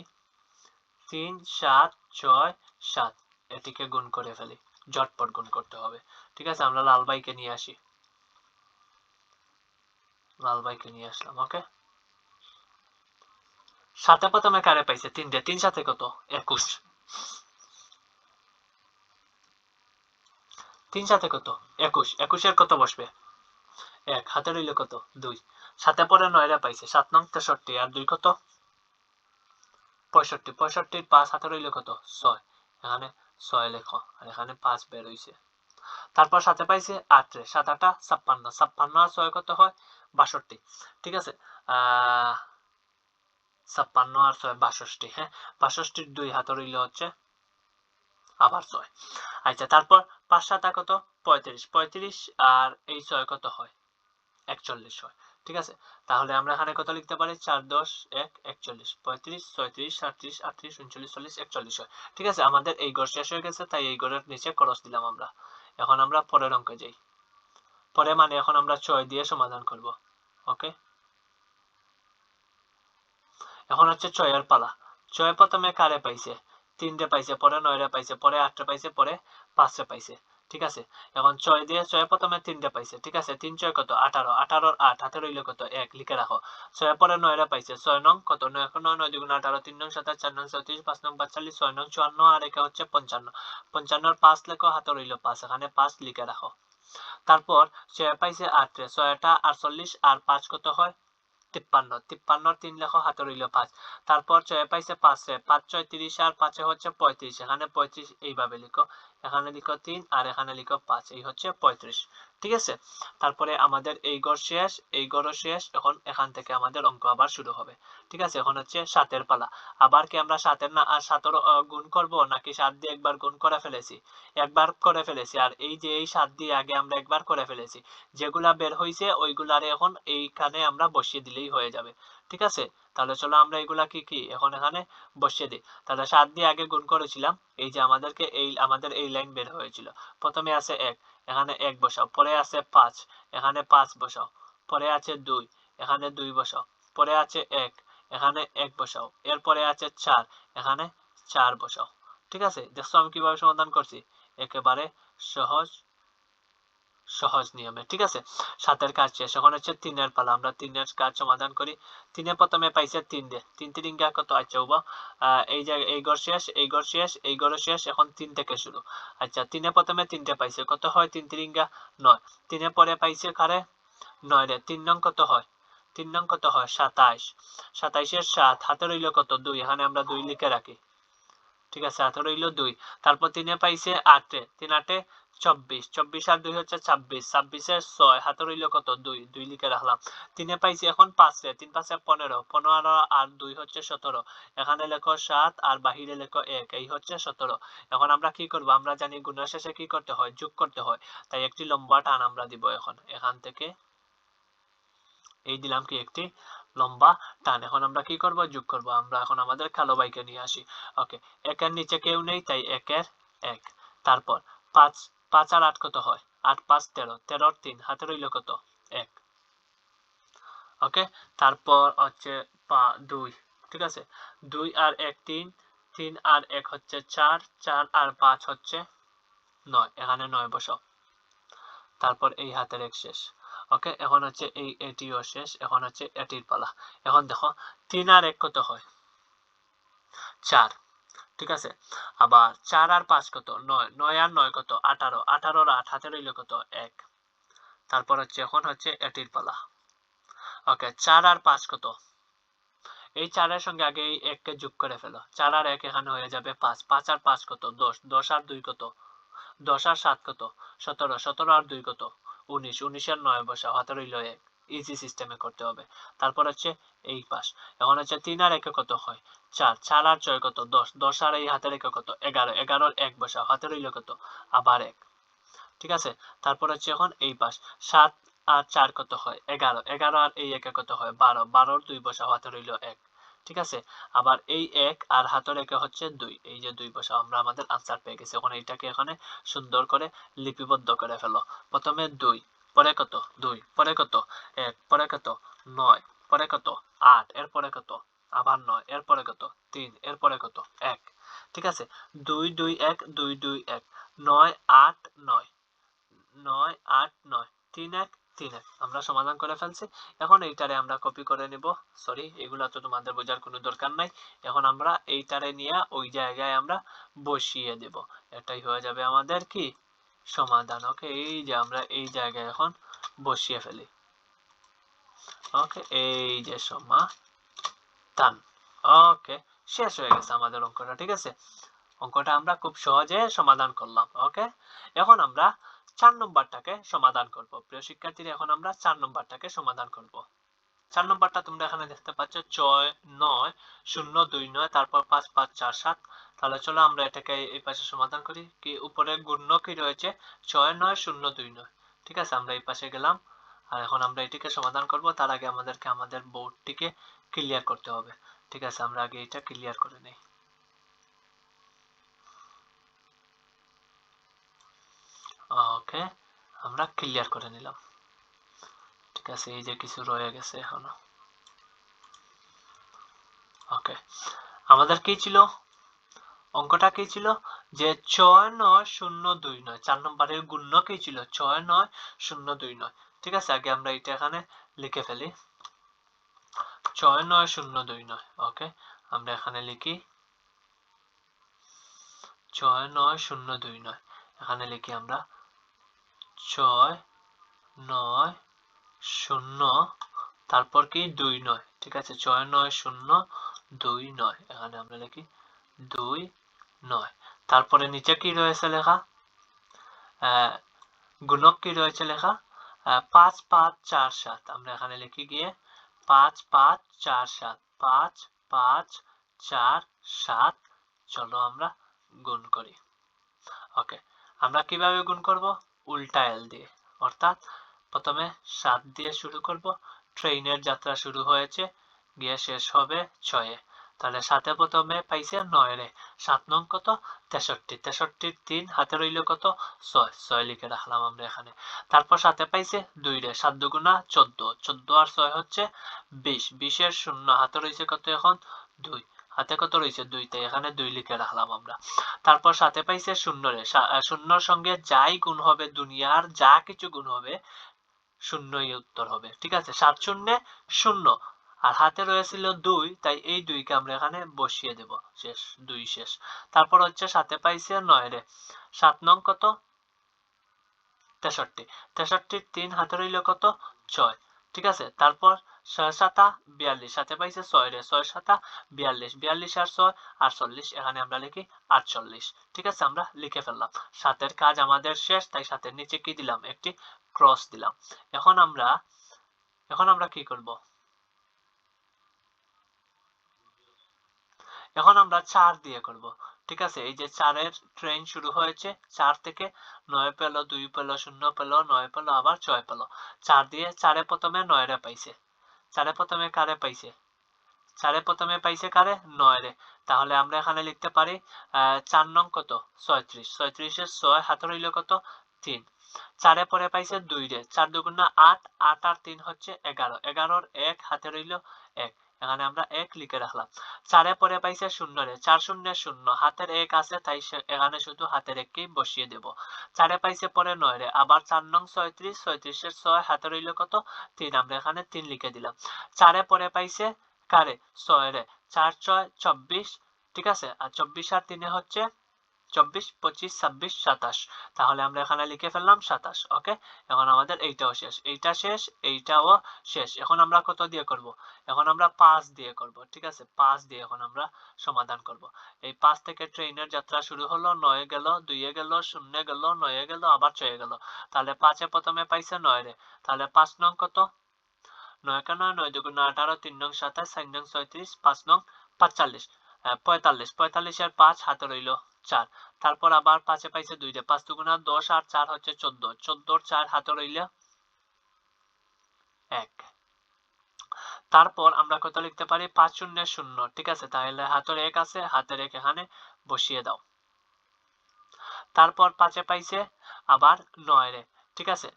Speaker 1: 3 7 6 7। এটিকে গুণ করে ফেলি, ঝটপট গুণ করতে হবে। ঠিক আছে, আমরা লাল ভাইকে নিয়ে আসি, লাল ভাইকে নিয়ে আসলাম। ওকে, সাথে প্রথমে কারে পাইছে? 3 দিয়ে। 3 সাথে কত? 21। 3 সাথে কত? 21। 21 এর কত বসবে? 1। হাতে রইল কত? 2। সাথে পরে 9 রে পাইছে, 7 নং 63, আর 2 কত? 65। 65 5 হাতে রইল কত? 6। এখানে 6 লেখো, আর এখানে 5 বের হইছে। তারপর সাথে পাইছে 8 রে, 7 8 56। 56 আর 6 কত হয়? 62। ঠিক আছে, 56 আর 6 62। হ্যাঁ, 62 2 হাতে রইল হচ্ছে আবার 6। আচ্ছা, তারপর 5 7 কত? 35। 35 আর এই 6 কত হয়? 41 হয়। ঠিক আছে, তাহলে আমরা এখানে কত লিখতে পারি? 4 10 1 41। 35 36 37 38 39 40 41 হয়। ঠিক আছে, আমাদের এই ঘর শেষ হয়ে গেছে, তাই এই ঘরের নিচে ক্রস দিলাম আমরা। এখন আমরা পরের অঙ্কে যাই। পরে মানে এখন আমরা 6 দিয়ে সমাধান করব। ওকে, এখন হচ্ছে 6 এর পালা। 6 প্রথমে কারে পাইছে? 3 রে পাইছে, পরে 9 রে পাইছে, পরে 8 রে পাইছে, পরে 5 রে পাইছে। ঠিক আছে, এখন 6 দিয়ে 6 প্রথমে 3 রে পাইছে। ঠিক আছে, 3 6 কত? 18। 18 আর 8 হাতে রইল কত? 1। লিখে রাখো। 6 পরে 9 রে পাইছে, 6 নং কত? 9 এখন 9 9 দ্বিগুণ 18, 3 নং 27, 4 নং 34, 5 নং 45, 6 নং 54, আর একে হচ্ছে 55। 55 এর 5 লেখো, হাতে রইল 5, এখানে 5 লিখে রাখো। তারপর 6 পাইছে 8 রে, 6 টা 48 আর 5 কত হয়? 53। 53 3 লেখো, হাতে রইল 5। তারপর 6 পাইছে 5 রে, 5 6 30 আর 5 হচ্ছে 35। এখানে 35 এইভাবে লিখো, এখানে লিখো 3 আর এখানে লিখো 5, এই হচ্ছে 35। ঠিক আছে, তারপরে আমাদের এই ঘর শেষ, এই ঘরও শেষ। এখন এখান থেকে আমাদের অঙ্ক আবার শুরু হবে। ঠিক আছে, এখন হচ্ছে 7 এর পালা। আবার কি আমরা 7 এর না আর 7 এর গুণ করব, নাকি 7 দিয়ে একবার গুণ করে ফেলেছি? একবার করে ফেলেছি, আর এই যে এই 7 দিয়ে আগে আমরা একবার করে ফেলেছি। যেগুলা বের হইছে ওইগুলারে এখন এইখানে আমরা বসিয়ে দিলেই হয়ে যাবে। ঠিক আছে, তাহলে চলো আমরা এগুলা কি কি এখন এখানে বসিয়ে দিই। তাহলে 7 দিয়ে আগে গুণ করেছিলাম, এই যে আমাদেরকে আমাদের এই লাইন বের হয়েছিল। প্রথমে আছে 1, এখানে 1 বসাও। পরে আছে 5, এখানে 5 বসাও। পরে আছে 2, এখানে 2 বসাও। পরে আছে 1, এখানে 1 বসাও। এরপরে আছে 4, এখানে 4 বসাও। ঠিক আছে, দেখছো আমি কিভাবে সমাধান করছি? একেবারে সহজ সহজ নিয়মে। ঠিক আছে, 7 এর কাজ শেষ। এখন হচ্ছে 3 এর পালা, আমরা 3 এর কাজ সমাধান করি। 3 এ প্রথমে পাইছে 3 দিয়ে, 3 3 কত? আচ্ছা উবা, এই যে এই ঘর শেষ, এই ঘর শেষ, এই ঘর শেষ, এখন 3 থেকে শুরু। আচ্ছা, 3 এ প্রথমে 3টে পাইছে, কত হয়? 3 3 9। 3 এ পরে পাইছে কারে? 9 রে, 3 নং কত হয়? 3 নং কত হয়? 27। 27 এর 7 হাতে রইল কত? 2, এখানে আমরা 2 লিখে রাখি। ঠিক আছে, 18 রইল 2। তারপর 3 এ পাইছে 8 রে, 3 8 24। 24 আর 2 হচ্ছে 26। 26 এর 6 হাতে রইল কত? 2, 2 লিখে রাখলাম। 3 এ পাইছি এখন 5 রে, 3 5 15। 15 আর 2 হচ্ছে 17। এখানে লেখো 7 আর বাহিরে লেখো 1, এই হচ্ছে 17। এখন আমরা কি করব? আমরা জানি গুণের শেষে কি করতে হয়? যোগ করতে হয়। তাই একটি লম্বা টান আমরা দিব এখন এখান থেকে। এই দিলাম কি? একটি লম্বা টান। এখন আমরা কি করব? যোগ করব। আমরা এখন আমাদের কালো বাইকে নিয়ে আসি। ওকে, 1 এর নিচে কেউ নেই, তাই 1 এর 1। তারপর 5 5 আর 8 কত হয়? 8 5 13। 13 আর 3 হাতে রইল কত? 1। ওকে, তারপর হচ্ছে 2। ঠিক আছে, 2 আর 1 3, 3 আর 1 হচ্ছে 4, 4 আর 5 হচ্ছে 9, এখানে 9 বসাও। তারপর এই হাতের এক শেষ। ওকে, এখন হচ্ছে এটিও শেষ, এখন হচ্ছে এটির পালা। এখন দেখো 3 আর 1 কত হয়? 4, ঠিক আছে। আবার 4 আর 5 কত? 9, 9 আর 9 কত? 18, 18 আর 8 হাতে রইল কত? 1। তারপর হচ্ছে এখন হচ্ছে এটির পালা। ওকে, 4 আর 5 কত? এই 4 এর সঙ্গে আগে এই 1 কে যোগ করে ফেলো। 4 আর 1 এখানে হয়ে যাবে 5, 5 আর 5 কত? 10, 10 আর 2 কত? 10 আর 7 কত? 17, 17 আর 2 কত? 19, 19 আর 9 বসাও, হাতে রইল 1। ইজি সিস্টেমে করতে হবে। তারপর হচ্ছে এই পাশ। এখন হচ্ছে 3 আর 1 কত হয়? 4, 4 আর 6 কত? 10, 10 আর এই হাতে রেখে কত? 11, 11 আর 1 বসাও, হাতে রইল কত? আবার 1, ঠিক আছে। তারপর হচ্ছে এখন এই পাশ। 7 আর 4 কত হয়? 11, 11 আর এই 1 কত হয়? 12, 12 আর 2 বসাও, হাতে রইল 1, ঠিক আছে। আবার এই 1 আর হাতে রেখে হচ্ছে 2, এই যে 2 বসাও, আমরা আমাদের আনসার পেয়ে গেছি। এখন এইটাকে এখানে সুন্দর করে লিপিবদ্ধ করে ফেলো। প্রথমে 2, পরে কত? 2, পরে কত? 1, পরে কত? 9, পরে কত? 8, এরপরে কত? আবার 9, এরপরে কত? 3, এরপরে কত? 1, ঠিক আছে। 2 2 1 2 2 1, 9 8 9, 9 8 9, 3 1 3 1, আমরা সমাধান করে ফেলছি। এখন এইটারে আমরা কপি করে নিব। সরি, এগুলা তো তোমাদের বোঝার কোনো দরকার নাই। এখন আমরা এইটারে নিয়ে ওই জায়গায় আমরা বসিয়ে দেব। এটাই হয়ে যাবে আমাদের কি সমাধান। ওকে, এই যে আমরা এই জায়গায় এখন বসিয়ে ফেলি। ওকে, এই যে সমাধান। ওকে, শেষ হয়ে গেছে আমাদের অঙ্কটা, ঠিক আছে। অঙ্কটা আমরা খুব সহজে সমাধান করলাম। ওকে, এখন আমরা 4 নম্বরটাকে সমাধান করব। প্রিয় শিক্ষার্থীরা, এখন আমরা 4 নম্বরটাকে সমাধান করব। 4 নম্বরটা তোমরা এখানে দেখতে পাচ্ছ 6 9 0 2 9, তারপর 5 5 4 7। তাহলে চলো আমরা এটাকে এই পাশে সমাধান করি। কি উপরে গুণ্য কি রয়েছে? 6 9 0 2 9, ঠিক আছে। আমরা এই পাশে গেলাম, আর এখন আমরা এটিকে সমাধান করব। তার আগে আমাদেরকে আমাদের বোর্ডটিকে ক্লিয়ার করতে হবে, ঠিক আছে। আমরা আগে এটা ক্লিয়ার করে নেই। ওকে, আমরা ক্লিয়ার করে নিলাম, ঠিক আছে। এই যে কিছু রয়ে গেছে এখনো। ওকে, আমাদের কি ছিল? অঙ্কটা কি ছিল? যে 6 9 0 2 9, 4 নম্বরের গুণ্য কি ছিল? 6 9 0 2 9, ঠিক আছে। আগে আমরা এটা এখানে লিখে ফেলি, 6 9 0 2 9। ওকে, আমরা এখানে লিখি 6 9 0 2 9, এখানে লিখি আমরা 6 9 0, তারপর কি 2 9, ঠিক আছে। 6 9 0 2 9, এখানে আমরা লিখি 2 9। তারপরে নিচে কি রয়েছে লেখা? গুণক কি রয়েছে লেখা? 5 5 4 7, আমরা এখানে লিখি গিয়ে 5 5 4 7, 5 5 4 7। চলো আমরা গুণ করি। ওকে, আমরা কিভাবে গুণ করব? উল্টা এল দিয়ে, অর্থাৎ প্রথমে 7 দিয়ে শুরু করব। ট্রেনের যাত্রা শুরু হয়েছে, গিয়ে শেষ হবে 6-এ। তাহলে 7-এ প্রথমে পাইছে 9 রে, 7 নং কত? 63, 63 3 হাতে রইল কত? 6, 6 লিখে রাখলাম আমরা এখানে। তারপর 7-এ পাইছে 2 রে, 7 দুগুণা 14, 14 আর 6 হচ্ছে 20, 20 এর শূন্য হাতে রয়েছে কত? এখন 2, হাতে কত রয়েছে? 2, তাই এখানে 2 লিখে রাখলাম আমরা। তারপর 7-এ পাইছে 0 রে, শূন্যর সঙ্গে যাই গুণ হবে, দুনিয়ার যা কিছু গুণ হবে, শূন্যই উত্তর হবে, ঠিক আছে। 7 শূন্যে 0, আর হাতে রয়েছিল 2, তাই এই 2 কে আমরা এখানে বসিয়ে দেব। শেষ, 2 শেষ। তারপর হচ্ছে 7-এ পাইছে 9 রে, 7 নং কত? 63, 63 3 হাতে রইল কত? 6, ঠিক আছে। তারপর 6 7 42, সাথে পাইছে 6 রে, 6 7 42, 42 আর 6 48, এখানে আমরা লিখি 48, ঠিক আছে। আমরা লিখে ফেললাম। 7-এর কাজ আমাদের শেষ, তাই 7-এর নিচে কি দিলাম? একটি ক্রস দিলাম। এখন আমরা কি করব? এখন আমরা 4 দিয়ে করব, ঠিক আছে। এই যে 4-এর ট্রেন শুরু হয়েছে, 4 থেকে 9 পেল, 2 পেল, 0 পেল, 9 পেল, আবার 6 পেল। 4 দিয়ে 4-এ প্রথমে 9 রে পাইছে, 4-এ প্রথমে কারে পাইছে? 4-এ প্রথমে পাইছে কারে? 9 রে। তাহলে আমরা এখানে লিখতে পারি 4 নং কত? 36, 36 এর 6 হাতে রইল কত? 3। 4-এ পরে পাইছে 2 রে, 4 দুগুণা 8, 8 আর 3 হচ্ছে 11, 11 এর 1 হাতে রইল 1, এখানে আমরা 1 লিখে রাখলাম। 4 পরে পাইছে 0 রে, 4 শূন্যে 0, হাতের 1 আছে তাই এখানে শুধু হাতের 1 কেই বসিয়ে দেব। 4 পাইছে পরে 9 রে, আবার 4 নং 36, 36 এর 6 হাতে রইল কত 3, আমরা এখানে 3 লিখে দিলাম। 4 পরে পাইছে কারে 6 রে, 4 6 24, ঠিক আছে, আর 24 আর 3 হচ্ছে 24, 25, 26, 27, তাহলে আমরা এখানে লিখে ফেললাম 27। ওকে, এখন আমাদের এইটাও শেষ, এইটা শেষ, এইটাও শেষ। এখন আমরা কত দিয়ে করব? এখন আমরা 5 দিয়ে করব। ঠিক আছে, 5 দিয়ে এখন আমরা সমাধান করব। এই 5 থেকে ট্রেনের যাত্রা শুরু হলো, 9 গেল, 2 গেল, 0 গেল, 9 গেল, আবার 6 গেল। তাহলে 5 প্রথমে পাইছে 9 রে, তাহলে 5 নং কত? 9 কে 9, 9 দুগুণ 18, 3 নং 27, 4 নং 36, 5 নং 45, 45, 45 এর 5 হাতে রইল 4। তারপর আবার 5 পাইছে 2 রে, 5 দুগুণ 10 আর 4 হচ্ছে 14, 14 এর 4 হাতে রইল 1। তারপর আমরা কত লিখতে পারি? 5 শূন্য 0, ঠিক আছে, তাহলে হাতের 1 আছে, হাতের 1 এখানে বসিয়ে দাও। তারপর 5 পাইছে আবার 9 রে, ঠিক আছে,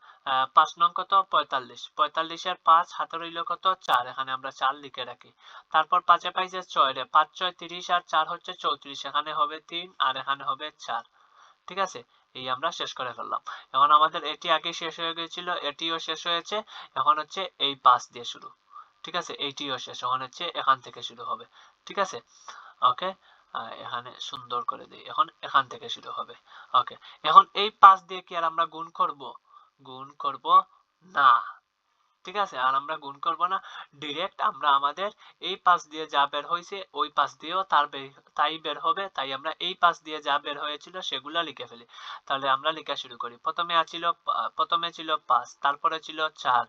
Speaker 1: 5 নং কত? 45, 45 এর 5 হাতে রইল কত? 4, এখানে আমরা 4 লিখে রাখি। তারপর 5 পাইছে 6 রে, 5 6 30 আর 4 হচ্ছে 34, এখানে হবে 3 আর এখানে হবে 4, ঠিক আছে। এই আমরা শেষ করে ফেললাম। এখন আমাদের এটি আগে শেষ হয়ে গিয়েছিল, এটিও শেষ হয়েছে। এখন হচ্ছে এই 5 দিয়ে শুরু, ঠিক আছে, এইটিও শেষ, এখন হচ্ছে এখান থেকে শুরু হবে, ঠিক আছে। ওকে, এখানে সুন্দর করে দিই, এখন এখান থেকে শুরু হবে। ওকে, এখন এই 5 দিয়ে কি আর আমরা গুণ করব? গুণ করব না, ঠিক আছে, আর আমরা গুণ করব না, ডিরেক্ট আমরা আমাদের এই 5 দিয়ে যা বের হয়েছে ওই 5 দিয়েও তাই বের হবে, তাই আমরা এই 5 দিয়ে যা বের হয়েছিল সেগুলা লিখে ফেলি। তাহলে আমরা লেখা শুরু করি। প্রথমে ছিল 5, তারপরে ছিল 4,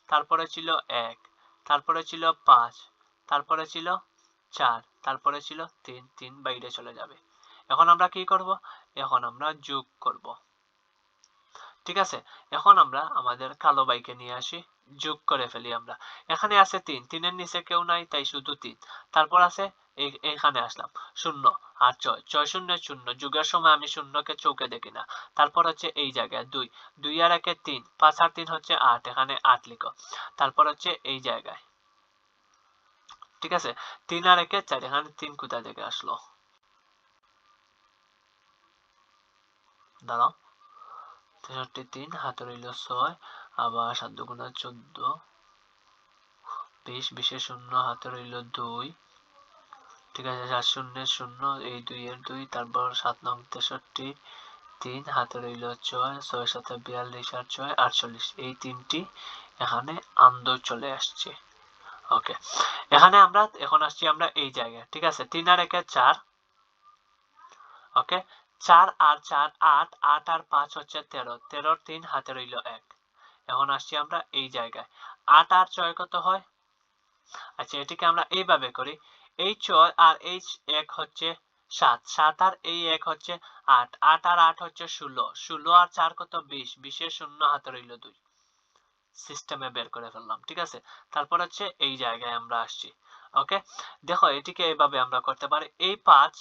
Speaker 1: তারপরে ছিল 1, তারপরে ছিল 5, তারপরে ছিল 4, তারপরে ছিল 3, 3 বাইরে চলে যাবে। এখন আমরা কি করব? এখন আমরা যোগ করব, ঠিক আছে। এখন আমরা আমাদের কালো বাইকে নিয়ে আসি, যোগ করে ফেলি আমরা। এখানে আছে 3, 3 এর নিচে কেউ নাই তাই শুধু 3। তারপর আছে এইখানে আসলাম 0 আর 6, 6 শূন্য 0, যোগের সময় আমি শূন্যকে চৌকে দেখি না। তারপর হচ্ছে এই জায়গায় 2, 2 আর 1 3, 5 আর 3 হচ্ছে 8, এখানে 8 লিখো। তারপর হচ্ছে এই জায়গায়, ঠিক আছে, 3 আর 1 4, এখানে 3 কোথা থেকে আসলো? দাঁড়াও, 63, 3 হাতে রইল 6, আবার 7 দুগুণ 14, 20, 20 এর 0 হাতে রইল 2, ঠিক আছে, 7 শূন্য 0, এই 2 এর 2, তারপর 7 নং 63, 3 হাতে রইল 6, 6 7 42 আর 6 48, এই তিনটি এখানে আন্দো চলে আসছে। ওকে, এখানে আমরা এখন আসছি আমরা এই জায়গায়, ঠিক আছে, 3 আর 1 4, ওকে, 4 আর 4 8, 8 আর 5 হচ্ছে 13, 13 এর 3 হাতে রইল 1। এখন আসছি আমরা এই জায়গায়, 8 আর 6 কত হয়? আচ্ছা, এটিকে আমরা এইভাবে করি, এই 6 আর এই 1 হচ্ছে 7, 7 আর এই 1 হচ্ছে 8, 8 আর 8 হচ্ছে 16, 16 আর 4 কত? 20, 20 এর 0 হাতে রইল 2, সিস্টেমে বের করে ফেললাম, ঠিক আছে। তারপর হচ্ছে এই জায়গায় আমরা আসছি। ওকে, দেখো এটিকে এইভাবে আমরা করতে পারি, এই 5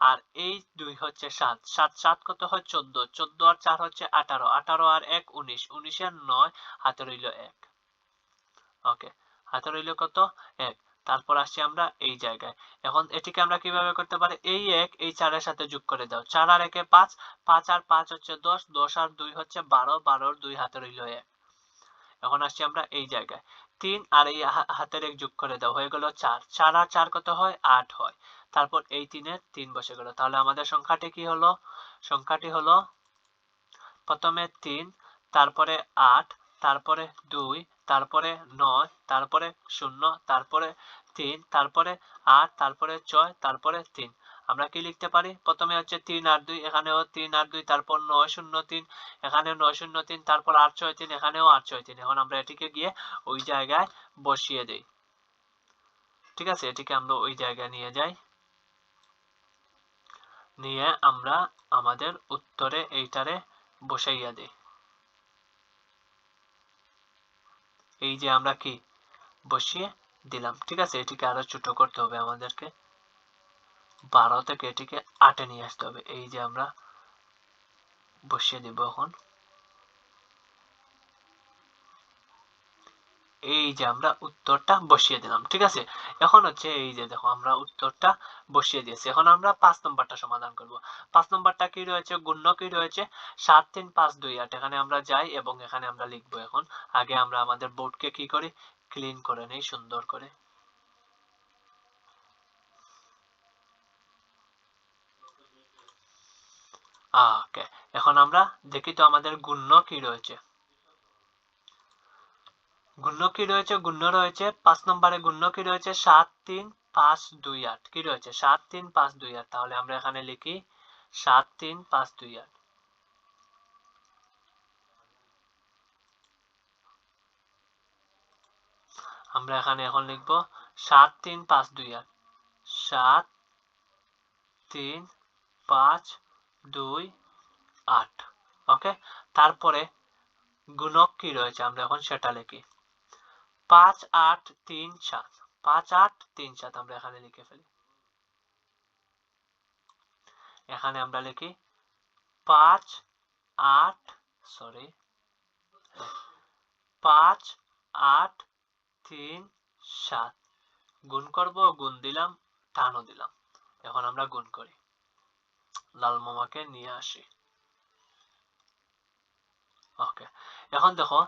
Speaker 1: আর এই 2 হচ্ছে 7, 7 7 কত হয়? 14, 14 আর 4 হচ্ছে 18, 18 আর 1 19, 19 এর 9 হাতে রইল 1। ওকে, হাতে রইল কত? 1। তারপর আসছি আমরা এই জায়গায়। এখন এটিকে আমরা কিভাবে করতে পারি? এই 1 এই 4 এর সাথে যোগ করে দাও, 4 আর 1 5, 5 আর 5 হচ্ছে 10, 10 আর 2 হচ্ছে 12, 12 এর 2 হাতে রইল 1। এখন আসছি আমরা এই জায়গায়, 3 আর এই হাতের 1 যোগ করে দাও, হয়ে গেল 4, 4 আর 4 কত হয়? 8 হয়। তারপর এই 3 এর 3 বসে গেল। তাহলে আমাদের সংখ্যাটি কি হলো? সংখ্যাটি হলো প্রথমে 3, তারপরে 8, তারপরে 2, তারপরে 9, তারপরে 0, তারপরে 3, তারপরে 8, তারপরে 6, তারপরে 3। আমরা কি লিখতে পারি? প্রথমে হচ্ছে 3 আর 2, এখানেও 3 আর 2, তারপর 9 0 3, এখানে 9 0 3, তারপর 8 6 3, এখানেও 8 6 3। এখন আমরা এটিকে গিয়ে ওই জায়গায় বসিয়ে দেই, ঠিক আছে, এটিকে আমরা ওই জায়গায় নিয়ে যাই, নিয়ে আমরা আমাদের উত্তরে এইটারে বসাইয়া দিই। এই যে আমরা কি বসিয়ে দিলাম, ঠিক আছে। এটিকে আরো ছোট করতে হবে আমাদেরকে, 12 থেকে এটিকে 8 এ নিয়ে আসতে হবে। এই যে আমরা বসিয়ে দিব এখন, এই যে আমরা উত্তরটা বসিয়ে দিলাম। ঠিক আছে, এখন হচ্ছে এই যে দেখো আমরা উত্তরটা বসিয়ে দিয়েছি। এখন আমরা 5 নম্বরটা সমাধান করব। 5 নম্বরটা কি রয়েছে, গুণ্য কি রয়েছে, 7 3 5 2 8। এখানে আমরা যাই এবং এখানে আমরা লিখবো। এখন আগে আমরা আমাদের বোর্ডকে কি করি, ক্লিন করে নেই সুন্দর করে। ওকে, এখন আমরা দেখি তো আমাদের গুণ্য কি রয়েছে। গুণ্য কি রয়েছে, গুণ্য রয়েছে 5 নম্বরে গুণ্য কি রয়েছে, 7 3 5 2 8। কি রয়েছে, 7 3 5 2 8। তাহলে আমরা এখানে লিখি 7 3 5 2 8। আমরা এখানে এখন লিখব 7 3 5 2 8। 7 3 5 2 8। ওকে, তারপরে গুণক কি রয়েছে আমরা এখন সেটা লিখি। 5 8 3 7। 5 8 3 7 আমরা এখানে লিখে ফেলি। এখানে আমরা লিখি 5 8 সরি 5 8 3 7। গুণ করব, গুণ দিলাম, টানও দিলাম। এখন আমরা গুণ করি, লাল মামাকে নিয়ে আসি। ওকে, এখন দেখো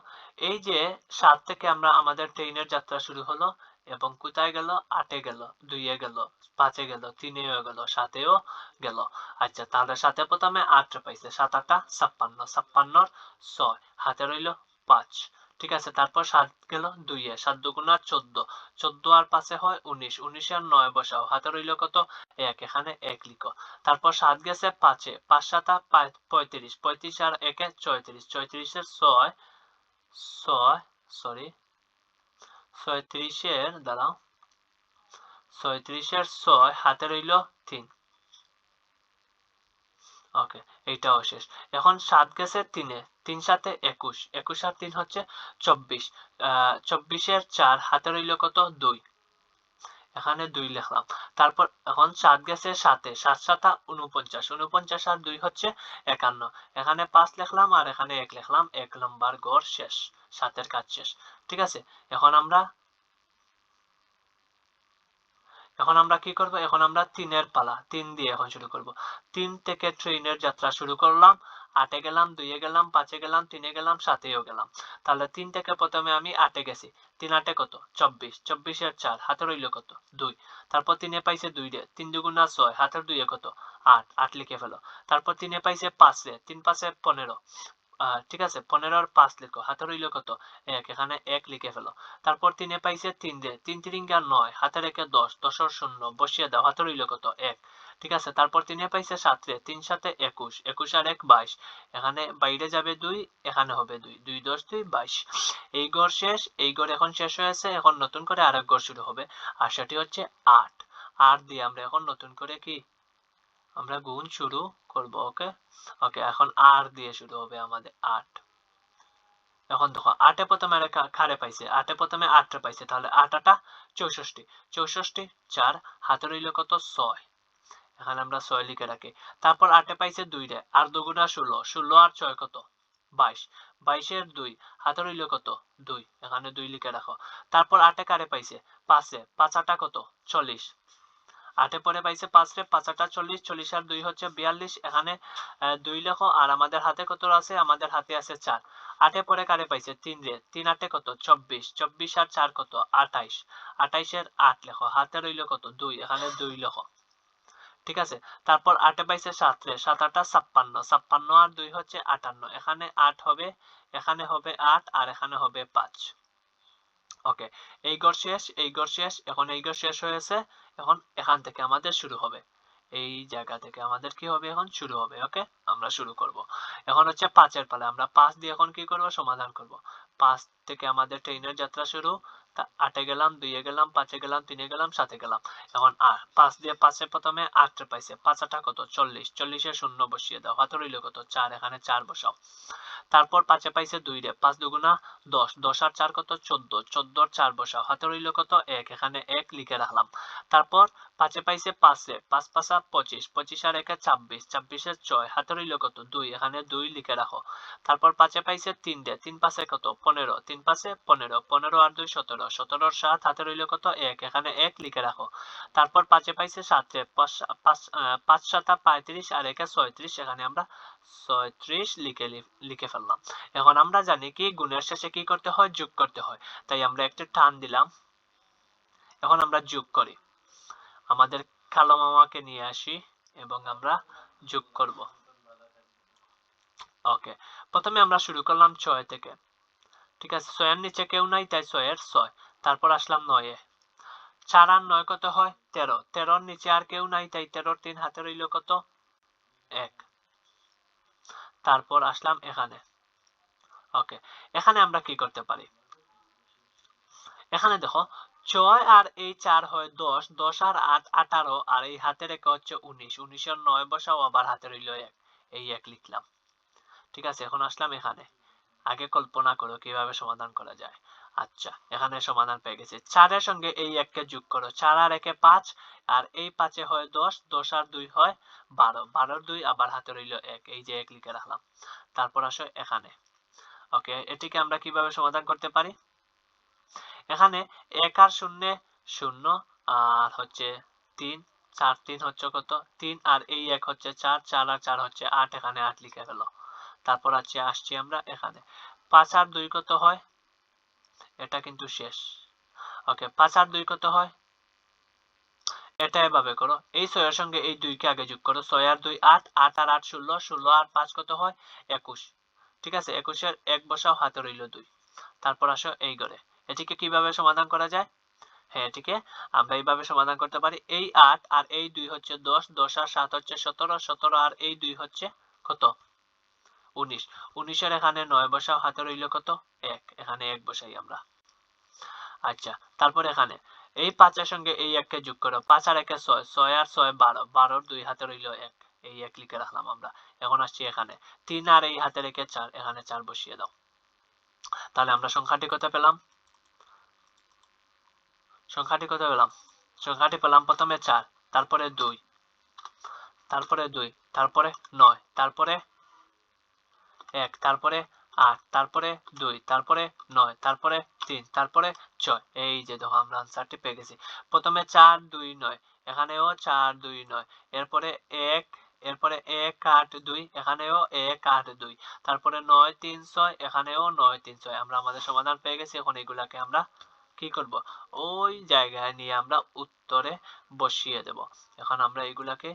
Speaker 1: এই যে 7 থেকে আমরা আমাদের ট্রেনের যাত্রা শুরু হলো এবং কোথায় গেল, 8 এ গেল, 2 এ গেল, 5 এ গেল, 3 এও গেল, 7 এও গেল। আচ্ছা, তাহলে সাথে প্রথমে 8 পাইছে, 7 8 56, 56 6, হাতে রইল 5। ঠিক আছে, তারপর 7 গেল 2 এ, 7 দুগুণা 14, 14 আর 5 এ হয় 19, 19 আর 9 বসাও, হাতে রইল কত 1, এখানে 1 লিখো। তারপর 7 গেছে 5 এ, 5 7 35, 35 আর 1 এ 34, 34 এর 6 6 সরি 36 এর দাঁড়াও 36 এর 6, হাতে রইল 3। ওকে, এইটাও শেষ। এখন 7 গেছে 3 এ, 3 7 21, 21 আর 3 হচ্ছে 24, 24 এর 4, হাতে রইল কত 2, এখানে 2 লিখলাম। তারপর এখন 7 গেছে 7 এ, 7 7 49, 49 আর 2 হচ্ছে 51, এখানে 5 লিখলাম আর এখানে 1 লিখলাম। 1 নম্বর গড় শেষ, 7 এর কাজ শেষ। ঠিক আছে, এখন আমরা কি করব, এখন আমরা 3 এর পালা, 3 দিয়ে এখন শুরু করব। 3 থেকে ট্রেনের যাত্রা শুরু করলাম, 8 এ গেলাম, 2 এ গেলাম, 5 এ গেলাম, 3 এ গেলাম, 7 এও গেলাম। তাহলে 3 থেকে প্রথমে আমি 8 এ গেছি, 3 8 এ কত 24, 24 এর 4, হাতে রইল কত 2। তারপর 3 এ পাইছে 2 রে, 3 দুগুণা 6, হাতের 2 এ কত 8, 8 লিখে ফেলো। তারপর 3 এ পাইছে 5 রে, 3 5 এ 15, ঠিক আছে, 15 আর 5 লিখো, হাতে রইল কত 1, এখানে 1 লিখে ফেলো। তারপর 3 এ পাইছে 3 রে, 3 3 আর 9, হাতে রেখে 10, 10 আর 0 বসিয়ে দাও, হাতে রইল কত 1। ঠিক আছে, তারপর 3 এ পাইছে 7 রে, 3 7 21, 21 আর 1 22, এখানে বাইরে যাবে 2, এখানে হবে 2, 2 10 2 22। এই গড় শেষ, এই গড় এখন শেষ হয়েছে। এখন নতুন করে আরেক গড় শুরু হবে, আর সেটি হচ্ছে 8। 8 দিয়ে আমরা এখন নতুন করে কি আমরা গুণ শুরু করব। ওকে, ওকে, এখন আর দিয়ে শুরু হবে আমাদের 8। এখন দেখো 8 এ প্রথমে খারে পাইছে, 8 এ প্রথমে 8 রে পাইছে, তাহলে 8 8 64, 64 4, হাতে রইল কত 6, এখানে আমরা 6 লিখে রাখি। তারপর 8 এ পাইছে 2 রে, আর দুগুণা 16, 16 আর 6 কত 22, 22 এর 2, হাতে রইল কত 2, এখানে 2 লিখে রাখো। তারপর 8 এ কারে পাইছে 5 এ, 5 8 কত 40, 8 এ পরে পাইছে 5 রে, 5 8 40, 40 আর 2 হচ্ছে 42, এখানে 2 লেখো। আর আমাদের হাতে কত আছে, আমাদের হাতে আছে 4। 8 এ পরে কারে পাইছে 3 রে, 3 8 কত 24, 24 আর 4 কত 28, 28 এর 8 লেখো, হাতে রইল কত 2, এখানে 2 লেখো। ঠিক আছে, তারপর 8 এ পাইছে 7 রে, 7 8 56, 56 আর 2 হচ্ছে 58, এখানে 8 হবে, এখানে হবে 8 আর এখানে হবে 5। ওকে, এই গড় শেষ, এই গড় শেষ। এখন এই গড় শেষ হয়েছে, এখন এখান থেকে আমাদের শুরু হবে, এই জায়গা থেকে আমাদের কি হবে, এখন শুরু হবে। ওকে, আমরা শুরু করব। এখন হচ্ছে 5 এর পালা, আমরা 5 দিয়ে এখন কি করব, সমাধান করব। 5 থেকে আমাদের ট্রেনের যাত্রা শুরু, 8 এ গেলাম, 2 এ গেলাম, 5 এ গেলাম, 3 এ গেলাম, 7 এ গেলাম। এখন 5 দিয়ে 5 এ প্রথমে 8 পাইছে, 5 8 কত 40, 40 এ শূন্য বসিয়ে দাও, হাতে রইল কত 4, এখানে 4 বসাও। তারপর 5 এ পাইছে 2 রে, 5 দুগুণা 10, 10 আর 4 কত 14, 14 আর 4 বসাও, হাতে রইল কত 1, এখানে 1 লিখে রাখলাম। তারপর 5 এ পাইছে 5 রে, 5 5 25, 25 আর 1 26, 26 এর 6, হাতে রইল কত 2, এখানে 2 লিখে রাখো। তারপর 5 এ পাইছে 3 রে, 3 5 এ কত 15, 3 5 এ 15, 15 আর 2 17, 17 আর 7, হাতে রইল কত 1, এখানে 1 লিখে রাখো। তারপর 5 এ পাইছে 7 রে, 5 7 35 আর 1 36, এখানে আমরা 36 লিখে ফেললাম। এখন আমরা জানি কি গুণের শেষে কি করতে হয়, যোগ করতে হয়, তাই আমরা একটা টান দিলাম। এখন আমরা যোগ করি, আমাদের কালো মামাকে নিয়ে আসি এবং আমরা যোগ করব। ওকে, প্রথমে আমরা শুরু করলাম 6 থেকে, ঠিক আছে, 6 এর নিচে কেউ নাই তাই 6 এর 6। তারপর আসলাম 9 এ, 4 আর 9 কত হয় 13, 13 এর নিচে আর কেউ নাই তাই 13 3, হাতে রইল কত 1। তারপর আসলাম এখানে। ওকে, এখানে আমরা কি করতে পারি, এখানে দেখো 6 আর এই 4 হয় 10, 10 আর 8 18, আর এই হাতে রেখে হচ্ছে 19, 19 এর 9 বসাও, আবার হাতে রইল 1, এই 1 লিখলাম। ঠিক আছে, এখন আসলাম এখানে, আগে কল্পনা করো কিভাবে সমাধান করা যায়। আচ্ছা, এখানে সমাধান পেয়ে গেছি। 4 এর সঙ্গে এই 1 কে যোগ করো, 4 আর 1 5, আর এই 5 এ হয় 10, 10 আর 2 হয় 12, 12 আর 2 আবার হাতে রইল 1, এই যে 1 লিখে রাখলাম। তারপর আসো এখানে। ওকে, এটিকে আমরা কিভাবে সমাধান করতে পারি, এখানে 1 আর 0 0, আর হচ্ছে 3, 4 3 হচ্ছে কত 3, আর এই 1 হচ্ছে 4, 4 আর 4 হচ্ছে 8, এখানে 8 লিখে ফেলো। তারপর আসছি আমরা এখানে, 5 আর 2 কত হয়, এটা কিন্তু শেষ। ওকে, 5 আর 2 কত হয়, এটা এভাবে করো, এই 6 এর সঙ্গে এই 2 কে আগে যোগ করো, 6 আর 2 8, 8 আর 8 16, 16 আর 5 কত হয় 21। ঠিক আছে, 21 এর 1 বসাও, হাতে রইল 2। তারপর আসো এই ঘরে, এটিকে কিভাবে সমাধান করা যায়, হ্যাঁ এটিকে আমরা এইভাবে সমাধান করতে পারি, এই 8 আর এই 2 হচ্ছে 10, 10 আর 7 হচ্ছে 17, 17 আর এই 2 হচ্ছে কত 19, 19 এর এখানে 9 বসাও, হাতে রইল কত 1, এখানে 1 বসাই আমরা। আচ্ছা, তারপর এখানে এই 5 এর সঙ্গে এই 1 কে যোগ করো, 5 আর 1 6, 6 আর 6 12, 12 আর 2 হাতে রইল 1, এই 1 লিখে রাখলাম আমরা। এখন আসছি এখানে, 3 আর এই হাতে রেখে 4, এখানে 4 বসিয়ে দাও। তাহলে আমরা সংখ্যাটি কত পেলাম, সংখ্যাটি কত পেলাম, সংখ্যাটি পেলাম প্রথমে 4, তারপরে 2, তারপরে 2, তারপরে 9, তারপরে 1, তারপরে 8, তারপরে 2, তারপরে 9, তারপরে 3, তারপরে 6, এই যে দেখো আমরা আনসারটি পেয়ে গেছি। প্রথমে 4 2 9, এখানেও 4 2 9, এরপরে 1, এরপরে 1 8 2, এখানেও 1 8 2, তারপরে 9 3 6, এখানেও 9 3 6। আমরা আমাদের সমাধান পেয়ে গেছি। এখন এগুলাকে আমরা কি করব, ওই জায়গায় নিয়ে আমরা উত্তরে বসিয়ে দেব। এখন আমরা এগুলাকে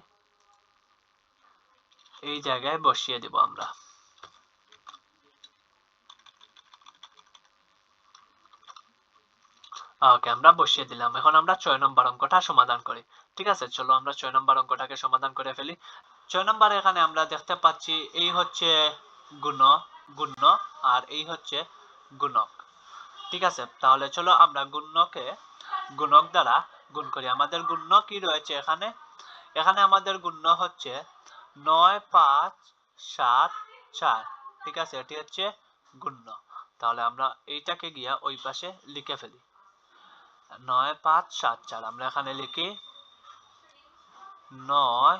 Speaker 1: এই জায়গায় বসিয়ে দেব আমরা। ওকে, আমরা বসিয়ে দিলাম। এখন আমরা 6 নম্বর অঙ্কটা সমাধান করি। ঠিক আছে, চলো আমরা 6 নম্বর অঙ্কটাকে সমাধান করে ফেলি। 6 নম্বরে এখানে আমরা দেখতে পাচ্ছি এই হচ্ছে গুণ্য আর এই হচ্ছে গুণক। ঠিক আছে, তাহলে চলো আমরা গুণ্যকে গুণক দ্বারা গুণ করি। আমাদের গুণ্য কি রয়েছে এখানে, এখানে আমাদের গুণ্য হচ্ছে 9 5 7 4। ঠিক আছে, এটি হচ্ছে গুণ্য। তাহলে আমরা এইটাকে গিয়া ওই পাশে লিখে ফেলি, 9 5 7 4। আমরা এখানে লিখি 9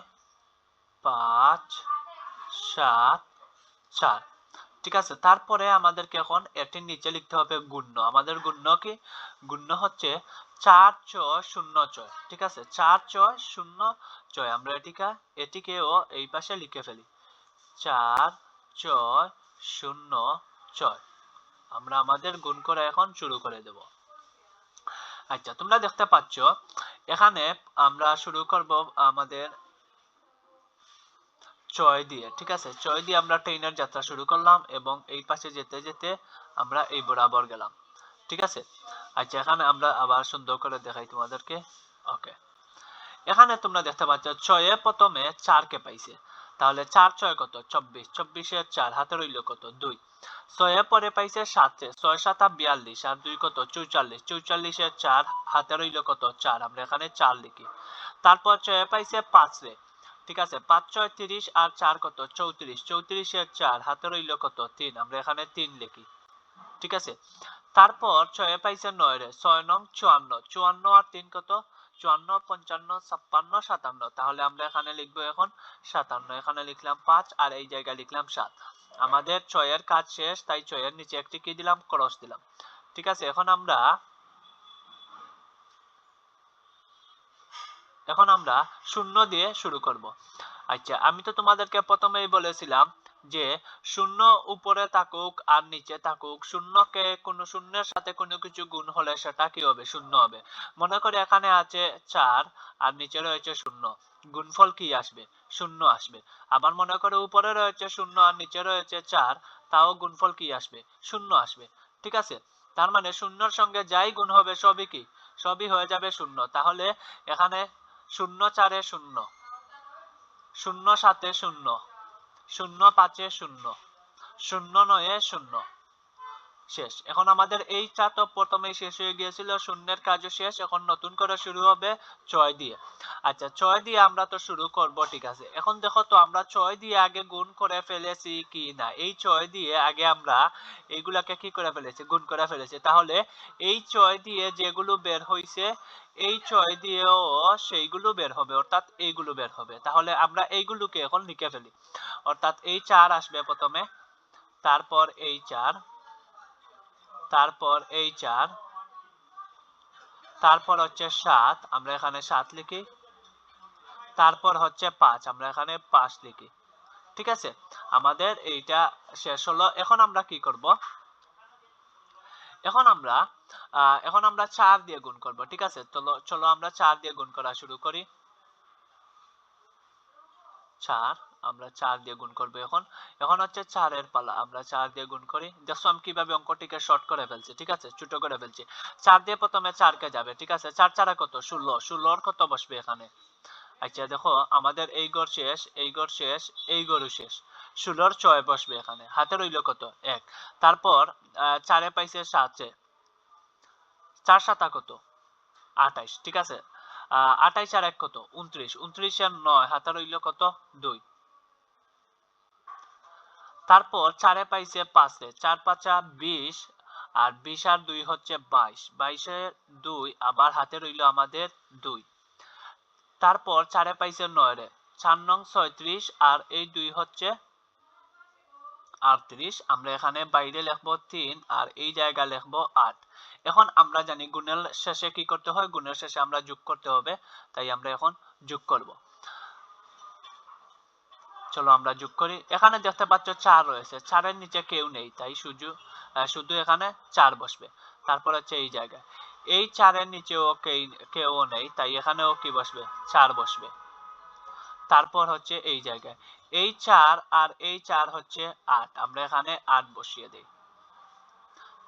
Speaker 1: 5 7 4। ঠিক আছে, তারপরে আমাদেরকে এখন এটির নিচে লিখতে হবে গুণ্য। আমাদের গুণ্য কি, গুণ্য হচ্ছে 4 6 0 6। ঠিক আছে, 4 6 0 6। আমরা এটিকেও এই পাশে লিখে ফেলি, 4 6 0 6। আমরা আমাদের গুণ করে এখন শুরু করে দেব। আচ্ছা, তোমরা দেখতে পাচ্ছ এখানে আমরা শুরু করব আমাদের 6 দিয়ে। ঠিক আছে, 6 দিয়ে আমরা ট্রেনের যাত্রা শুরু করলাম এবং এই পাশে যেতে যেতে আমরা এই বরাবর গেলাম। ঠিক আছে, আচ্ছা এখানে আমরা আবার সুন্দর করে দেখাই তোমাদেরকে। ওকে, এখানে তোমরা দেখতে পাচ্ছ 6 এ প্রথমে 4 কে পাইছে, তাহলে 4 6 কত 24, 24 এর 4 হাতে রইল কত 2। 6 পরে পাইছে 7, 6 7 42 আর 2 কত 44, 44 এর 4 হাতে রইল কত 4, আমরা এখানে 4 লিখি। তারপর 6 পাইছে 5 রে, ঠিক আছে, 5 6 30 আর 4 কত 34, 34 এর 4 হাতে রইল কত 3, আমরা এখানে 3 লিখি, ঠিক আছে। তারপর 6 পাইছে 9 রে, 6 নং 54, 54 আর 3 কত 54, 55, 56, 57, তাহলে আমরা এখানে লিখবো এখন 57, এখানে লিখলাম 5 আর এই জায়গায় লিখলাম 7। আমাদের 6 এর কাজ শেষ, তাই 6 এর নিচে একটি কি দিলাম, ক্রস দিলাম, ঠিক আছে। এখন আমরা শূন্য দিয়ে শুরু করব। আচ্ছা, আমি তো তোমাদেরকে প্রথমেই বলেছিলাম যে শূন্য উপরে থাকুক আর নিচে থাকুক, শূন্যকে কোনো শূন্যের সাথে কোনো কিছু গুণ হলে সেটা কি হবে, শূন্য হবে। মনে করে এখানে আছে 4 আর নিচে রয়েছে শূন্য, গুণফল কি আসবে, শূন্য আসবে। আবার মনে করে উপরে রয়েছে শূন্য আর নিচে রয়েছে 4, তাও গুণফল কি আসবে, শূন্য আসবে, ঠিক আছে। তার মানে শূন্যর সঙ্গে যাই গুণ হবে সবই কি, সবই হয়ে যাবে শূন্য। তাহলে এখানে 0 4 0, 0 7 0, 0 5 0, 0 9 0, শেষ। এখন আমাদের এইটা তো প্রথমেই শেষ হয়ে গিয়েছিল, শূন্যের কাজও শেষ, এখন নতুন করে শুরু হবে 6 দিয়ে। আচ্ছা, 6 দিয়ে আমরা তো শুরু করব, ঠিক আছে। এখন দেখো তো আমরা 6 দিয়ে আগে গুণ করে ফেলেছি কি না, এই 6 দিয়ে আগে আমরা এইগুলাকে কি করে ফেলেছি, গুণ করে ফেলেছি। তাহলে এই 6 দিয়ে যেগুলো বের হইছে এই 6 দিয়েও সেইগুলো বের হবে, অর্থাৎ এইগুলো বের হবে। তাহলে আমরা এইগুলোকে এখন লিখে ফেলি, অর্থাৎ এই 4 আসবে প্রথমে, তারপর এই 4, তারপর এই 4, তারপর হচ্ছে 7, আমরা এখানে 7 লিখি, তারপর হচ্ছে 5, আমরা এখানে 5 লিখি, ঠিক আছে। আমাদের এইটা শেষ হলো। এখন আমরা কি করব, এখন আমরা 4 দিয়ে গুণ করব, ঠিক আছে। চলো আমরা 4 দিয়ে গুণ করা শুরু করি। 4, আমরা 4 দিয়ে গুণ করব। এখন হচ্ছে 4 এর পালা, আমরা 4 দিয়ে গুণ করি। দেখো আমি কিভাবে অঙ্কটিকে শর্ট করে ফেলছি, ঠিক আছে, ছোট করে ফেলছি। 4 দিয়ে প্রথমে 4 কে যাবে, ঠিক আছে। 4 4 কত 16, 16 এর কত বসবে এখানে। আচ্ছা দেখো, আমাদের এই ঘর শেষ, এই ঘর শেষ, এই ঘরও শেষ, 16 এর 6 বসবে এখানে, হাতে রইল কত 1। তারপর 4 এ পাইছে 7, 4 7 কত 28, ঠিক আছে। 28 আর 1 কত 29, 29 আর 9 হাতে রইল কত 2। তারপর 4 এ পাইছে 5 রে, 4 5 20, আর 20 আর 2 হচ্ছে 22, 22 এর 2 আবার হাতে রইল আমাদের 2। তারপর 4 এ পাইছে 9 রে, 4 নং 36 আর এই 2 হচ্ছে 38, আমরা এখানে বাইরে লিখবো 3 আর এই জায়গায় লিখবো 8। এখন আমরা জানি গুণের শেষে কি করতে হয়, গুণের শেষে আমরা যোগ করতে হবে, তাই আমরা এখন যোগ করব। চলো আমরা যোগ করি। এখানে দেখতে পাচ্ছ 4 রয়েছে, 4 এর নিচে কেউ নেই, তাই শুধু এখানে 4 বসবে। তারপর হচ্ছে এই জায়গায় এই 4 এর নিচেও কেউ নেই, তাই এখানেও কি বসবে, 4 বসবে। তারপর হচ্ছে এই জায়গায় এই 4 আর এই 4 হচ্ছে 8, আমরা এখানে 8 বসিয়ে দেই।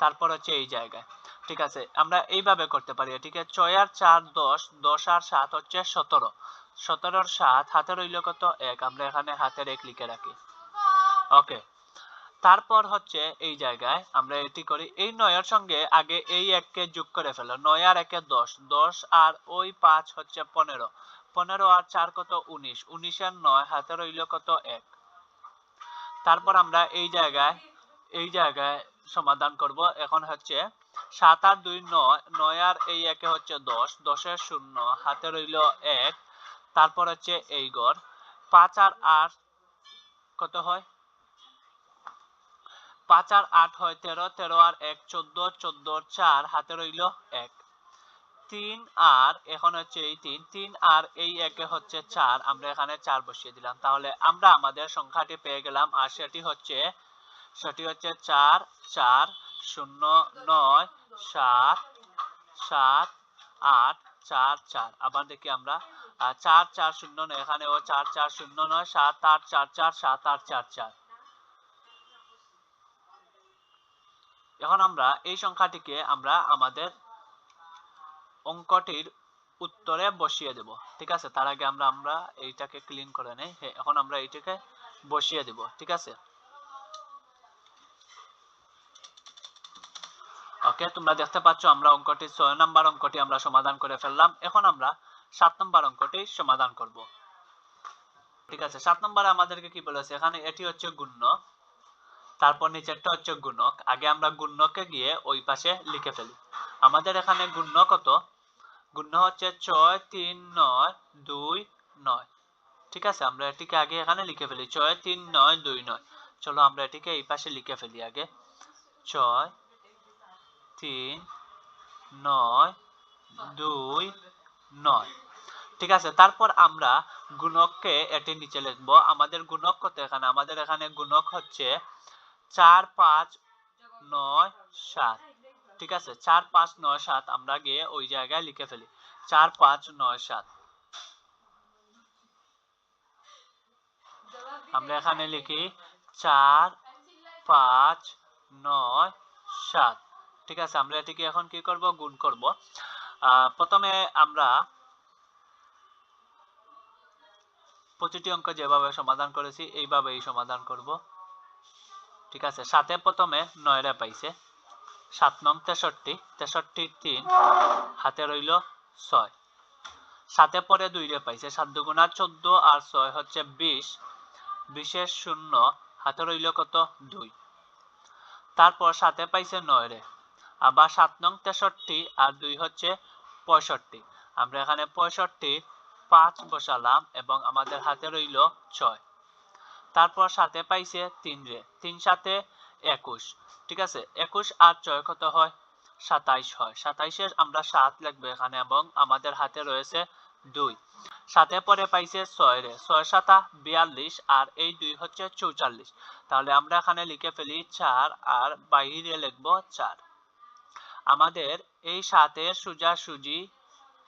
Speaker 1: তারপর হচ্ছে এই জায়গায়, ঠিক আছে, আমরা এইভাবে করতে পারি, ঠিক আছে। 6 আর 4 10, 10 আর 7 হচ্ছে 17, 17 আর 7 হাতে রইল কত 1, আমরা এখানে হাতের 1 লিখে রাখি, ওকে। তারপর হচ্ছে এই জায়গায় আমরা এটি করি, এই 9 এর সঙ্গে আগে এই 1 কে যোগ করে ফেলো, 9 আর 1 এ 10, 10 আর ওই 5 হচ্ছে 15, 15 আর 4 কত 19, 19 আর 9 হাতে রইল কত 1। তারপর আমরা এই জায়গায় সমাধান করব। এখন হচ্ছে 7 আর 2 9, 9 আর এই 1 হচ্ছে 10, 10 এর 0 হাতে রইল 1। তারপর হচ্ছে এই ঘর 5 আর 8 কত হয়, 5 আর 8 হয় 13, 13 আর 1 14, 14 আর 4 হাতে রইল 1। 3 আর এখন হচ্ছে এই 3 আর এই 1 হচ্ছে 4, আমরা এখানে 4 বসিয়ে দিলাম। তাহলে আমরা আমাদের সংখ্যাটি পেয়ে গেলাম, আর সেটি হচ্ছে 4 4 0 9 7 7 8 4 4। আবার দেখি আমরা 4 4 0 9, এখানেও 4 4 0 9 7 8 4 4 7 8 4 4। এখন আমরা এই সংখ্যাটিকে আমরা আমাদের অঙ্কটির উত্তরে বসিয়ে দেব, ঠিক আছে। তার আগে আমরা এইটাকে ক্লিন করে নেই। এখন আমরা এইটাকে বসিয়ে দেব, ঠিক আছে। ওকে, তোমরা দেখতে পাচ্ছ আমরা অঙ্কটি 6 নাম্বার অঙ্কটি আমরা সমাধান করে ফেললাম। এখন আমরা 7 নাম্বার অঙ্কটি সমাধান করব। ঠিক আছে, 7 নম্বরে আমাদেরকে কি বলেছে, এখানে এটি হচ্ছে গুণ্য, তারপর নিচেরটা হচ্ছে গুণক। আগে আমরা গুণ্যকে গিয়ে ওই পাশে লিখে ফেলি। আমাদের এখানে গুণ্য কত? গুণ্য হচ্ছে 6 3 9 2 9। ঠিক আছে, আমরা এটিকে আগে এখানে লিখে ফেলি 6 3 9 2 9। চলো আমরা এটিকে এই পাশে লিখে ফেলি আগে 6 3 9 2 9। ঠিক আছে, তারপর আমরা গুণককে এটি নিচে লিখবো। আমাদের গুণক কত এখানে? আমাদের এখানে গুণক হচ্ছে 4 5 9 7। ঠিক আছে, 4 5 9 7 আমরা গিয়ে ওই জায়গায় লিখে ফেলি 4 5 9 7। আমরা এখানে লিখি 4 5 9 7। ঠিক আছে, আমরা এটিকে এখন কি করব? গুণ করব। প্রথমে আমরা প্রতিটি অঙ্ক যেভাবে সমাধান করেছি এইভাবেই সমাধান করব। ঠিক আছে, সাথে প্রথমে 9 রে পাইছে, 7 নং 63, 63 3 হাতে রইল 6। সাথে পরে 2 রে পাইছে, 7 দুগুণা 14 আর 6 হচ্ছে 20, 20 এর 0 হাতে রইল কত? 2। তারপর সাথে পাইছে 9 রে, আবার 7 নং 63 আর 2 হচ্ছে 65। আমরা এখানে 65 5 বসালাম এবং আমাদের হাতে রইল 6। তারপর সাথে পাইছে 3 রে, 3 সাথে 21। ঠিক আছে, 21 আর 6 কত হয়? 27 হয়। 27 এর আমরা 7 লিখবো এখানে এবং আমাদের হাতে রয়েছে 2। সাথে পরে পাইছে 6 রে, 6 7 42 আর এই 2 হচ্ছে 44। তাহলে আমরা এখানে লিখে ফেলি 4 আর বাইরে লিখবো 4। আমাদের এই 7 এর সোজাসুজি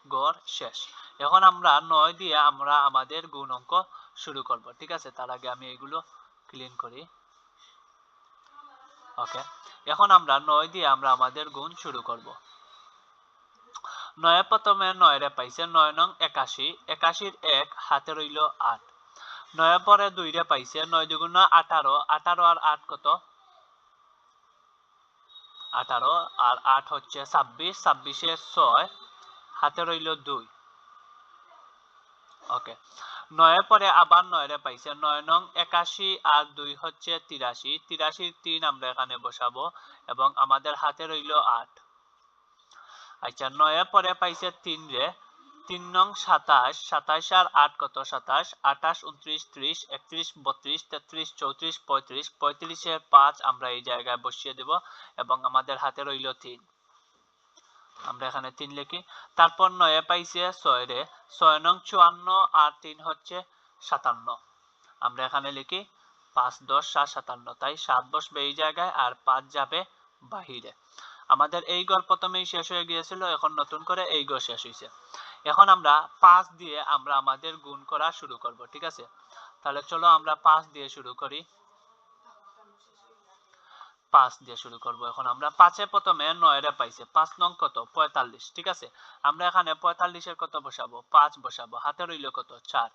Speaker 1: গড় শেষ। এখন আমরা 9 দিয়ে আমরা আমাদের গুণ অঙ্ক শুরু করব। ঠিক আছে, তার আগে আমি এগুলো ক্লিন করি। ওকে, এখন আমরা 9 দিয়ে আমরা আমাদের গুণ শুরু করব। 9 প্রথমে 9 রে পাইছে 9 নং 81, 81 এর 1 হাতে রইল 8। 9 পরে 2 রে পাইছে 9 দুগুণা 18, 18 আর 8 কত? 18 আর 8 হচ্ছে 26, 26 এর 6 হাতে রইল 2। ওকে, 9 পরে আবার 9 রে পাইছে 9 নং 81 আর 2 হচ্ছে 83, 83 3 আমরা এখানে বসাবো এবং আমাদের হাতে রইল 8। আচ্ছা, 9 পরে পাইছে 3 রে, 3 নং 27, 27 আর 8 কত? 27, 28 29 30 31 32 33 34 35, 35 এর 5 আমরা এই জায়গায় বসিয়ে দেব এবং আমাদের হাতে রইল 3। আমরা এখানে 3 লিখি। তারপর 9 পাইছে 6 রে, 6 নং 54 আর 3 হচ্ছে 57। আমরা এখানে লিখি 5 10 7 57, তাই 7 বসবে এই জায়গায় আর 5 যাবে বাহিরে। আমাদের এই ঘর প্রথমেই শেষ হয়ে গিয়েছিল, এখন নতুন করে এই ঘর শেষ হয়েছে। এখন আমরা 5 দিয়ে আমরা আমাদের গুণ করা শুরু করব। ঠিক আছে, তাহলে চলো আমরা 5 দিয়ে শুরু করি। 5 দিয়ে শুরু করব। এখন আমরা 5 এ প্রথমে 9 রে পাইছে, 5 নং কত? 45। ঠিক আছে, আমরা এখানে 45 এর কত বসাবো? 5 বসাবো। হাতে রইল কত? 4।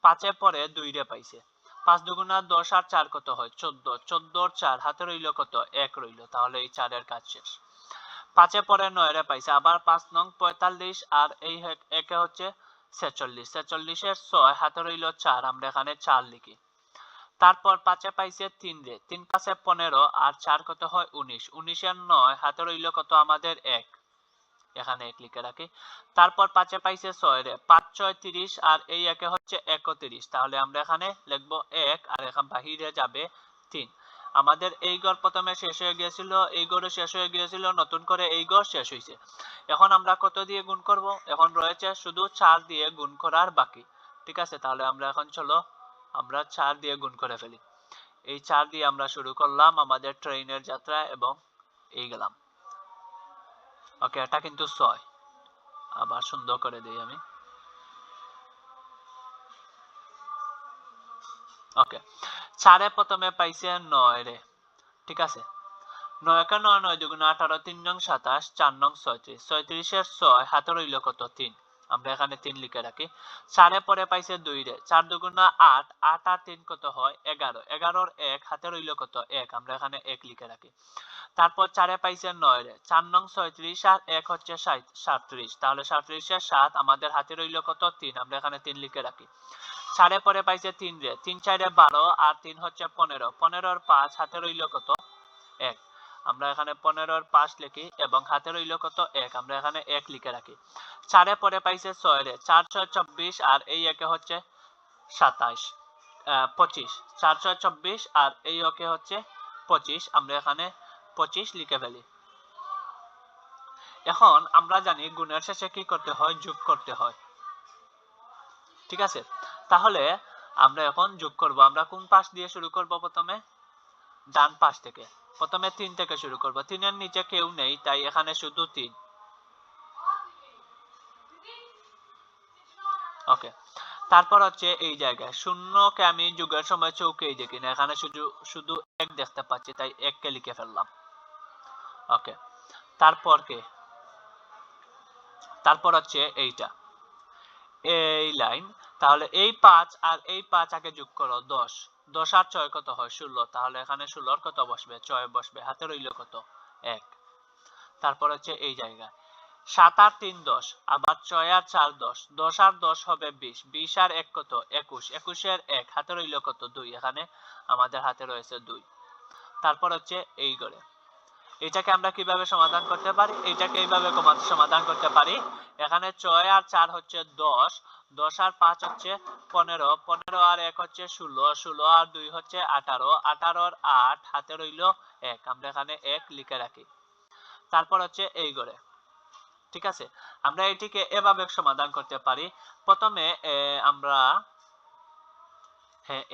Speaker 1: 5 এর পরে 2 রে পাইছে, 5 দুগুণা 10 আর 4 কত হয়? 14, 14 আর 4 হাতে রইল কত? 1 রইল। তাহলে এই 4 এর কাজ শেষ। 5 এর পরে 9 রে পাইছে, আবার 5 নং 45 আর এই একে হচ্ছে 46, 46 এর 6 হাতে রইল 4, আমরা এখানে 4 লিখি। তারপর 5 এ পাইছে 3 রে, 3 5 এ 15 আর 4 কত হয়? 19, 19 এর 9 হাতে রইল কত? আমাদের 1, এখানে 1 লিখে রাখি। তারপর 5 এ পাইছে 6 রে, 5 6 30 আর এই একে হচ্ছে 31, তাহলে আমরা এখানে লিখব 1 আর এখানে বাহিরে যাবে 3। আমাদের এই ঘর প্রথমে শেষ হয়ে গিয়েছিল, এই ঘরও শেষ হয়ে গিয়েছিল, নতুন করে এই ঘর শেষ হয়েছে। এখন আমরা কত দিয়ে গুণ করব? এখন রয়েছে শুধু 4 দিয়ে গুণ করার বাকি। ঠিক আছে, তাহলে আমরা এখন চলো আমরা 4 দিয়ে গুণ করে ফেলি। এই 4 দিয়ে আমরা শুরু করলাম আমাদের ট্রেনের যাত্রা এবং এই গেলাম। ওকে, এটা কিন্তু 6, আবার সুন্দর করে দেই আমি। ওকে, 4 এ প্রথমে পাইছে 9 রে। ঠিক আছে, 9 কে 9 9 দুগুণ 18, 3 নং 27, 4 নং 36, 36 এর 6 হাতে রইল কত? 3। আমরা এখানে 3 লিখে রাখি। 4 এর পরে পাইছে 2 রে, 4 দুগুণা 8, 8 আর 3 কত হয় 11, 11 এর 1 হাতে রইল কত 1, আমরা এখানে 1 লিখে রাখি। তারপর 4 এ পাইছে 9 রে, 4 নং 36 আর 1 হচ্ছে 37, তাহলে 37 এর 7 আমাদের হাতে রইল কত 3, আমরা এখানে 3 লিখে রাখি। 4 এর পরে পাইছে 3 রে, 3 4 এ 12 আর 3 হচ্ছে 15, 15 এর 5 হাতে রইল কত 1, আমরা এখানে 15 এর 5 লিখি এবং হাতে রইল কত 1, আমরা এখানে 1 লিখে রাখি। 4 এর পরে পাইছে 6 রে, 4 6 24 আর এই একে হচ্ছে 27, 25, 4 6 24 আর এই একে হচ্ছে 25, আমরা এখানে 25 লিখে ফেলি। এখন আমরা জানি গুণের শেষে কি করতে হয়, যোগ করতে হয়। ঠিক আছে, তাহলে আমরা এখন যোগ করব। আমরা কোন পাশ দিয়ে শুরু করব? প্রথমে ডান পাশ থেকে, প্রথমে 3 থেকে শুরু করব। 3 এর নিচে কেউ নেই, তাই এখানে শুধু 3। ওকে, তারপর হচ্ছে এই জায়গায় শূন্যকে আমি যোগের সময় চৌকেই দেখি না, এখানে শুধু শুধু 1 দেখতে পাচ্ছি, তাই 1 কে লিখে ফেললাম। ওকে, তারপর কে, তারপর হচ্ছে এইটা, এই লাইন। তাহলে এই 5 আর এই 5 আগে যোগ করো 10, 10 আর 6 কত হয় 16, তাহলে এখানে 16 কত বসবে 6 বসবে, হাতে রইল কত 1। তারপর হচ্ছে এই জায়গায় 7 আর 3 10, আবার 6 আর 4 10, 10 আর 10 হবে 20, 20 আর 1 কত 21, 21 এর 1 হাতে রইল কত 2, এখানে আমাদের হাতে রয়েছে 2। তারপর হচ্ছে এই করে এটাকে আমরা কিভাবে সমাধান করতে পারি, এটাকে এইভাবে সমাধান করতে পারি। এখানে 6 আর 4 হচ্ছে 10, 10 আর 5 হচ্ছে 15, 15 আর 1 হচ্ছে 16, 16 আর 2 হচ্ছে 18, 18 আর 8 হাতে রইল 1, আমরা এখানে 1 লিখে রাখি। তারপর হচ্ছে এই করে। ঠিক আছে, আমরা এটিকে এভাবে সমাধান করতে পারি। প্রথমে আমরা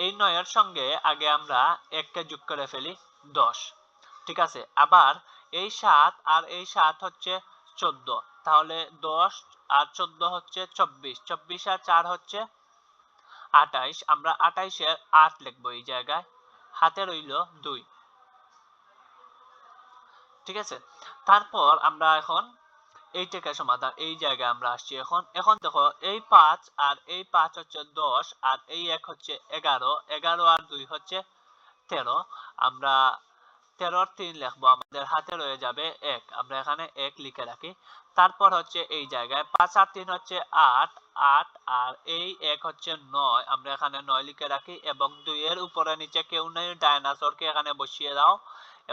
Speaker 1: এই 9 এর সঙ্গে আগে আমরা 1 কে যোগ করে ফেলি 10। ঠিক আছে, আবার এই 7 আর এই 7 হচ্ছে 14, তাহলে 10 আর 14 হচ্ছে 24, 24 আর 4 হচ্ছে 28, আমরা 28 এর 8 লিখবো এই জায়গায়, হাতে রইল 2। ঠিক আছে, তারপর আমরা এখন এইটাকে সমাধান, এই জায়গায় আমরা আসছি। এখন দেখো এই 5 আর এই 5 হচ্ছে 10 আর এই 1 হচ্ছে 11, 11 আর 2 হচ্ছে 13, আমরা 13 আর 3 লিখবো, আমাদের হাতে রয়ে যাবে 1, আমরা এখানে 1 লিখে রাখি। তারপর হচ্ছে এই জায়গায় 5 আর 3 হচ্ছে 8, 8 আর এই 1 হচ্ছে 9, আমরা এখানে 9 লিখে রাখি এবং 2 এর উপরে নিচে কেউ নেই, ডাইনোসরকে এখানে বসিয়ে দাও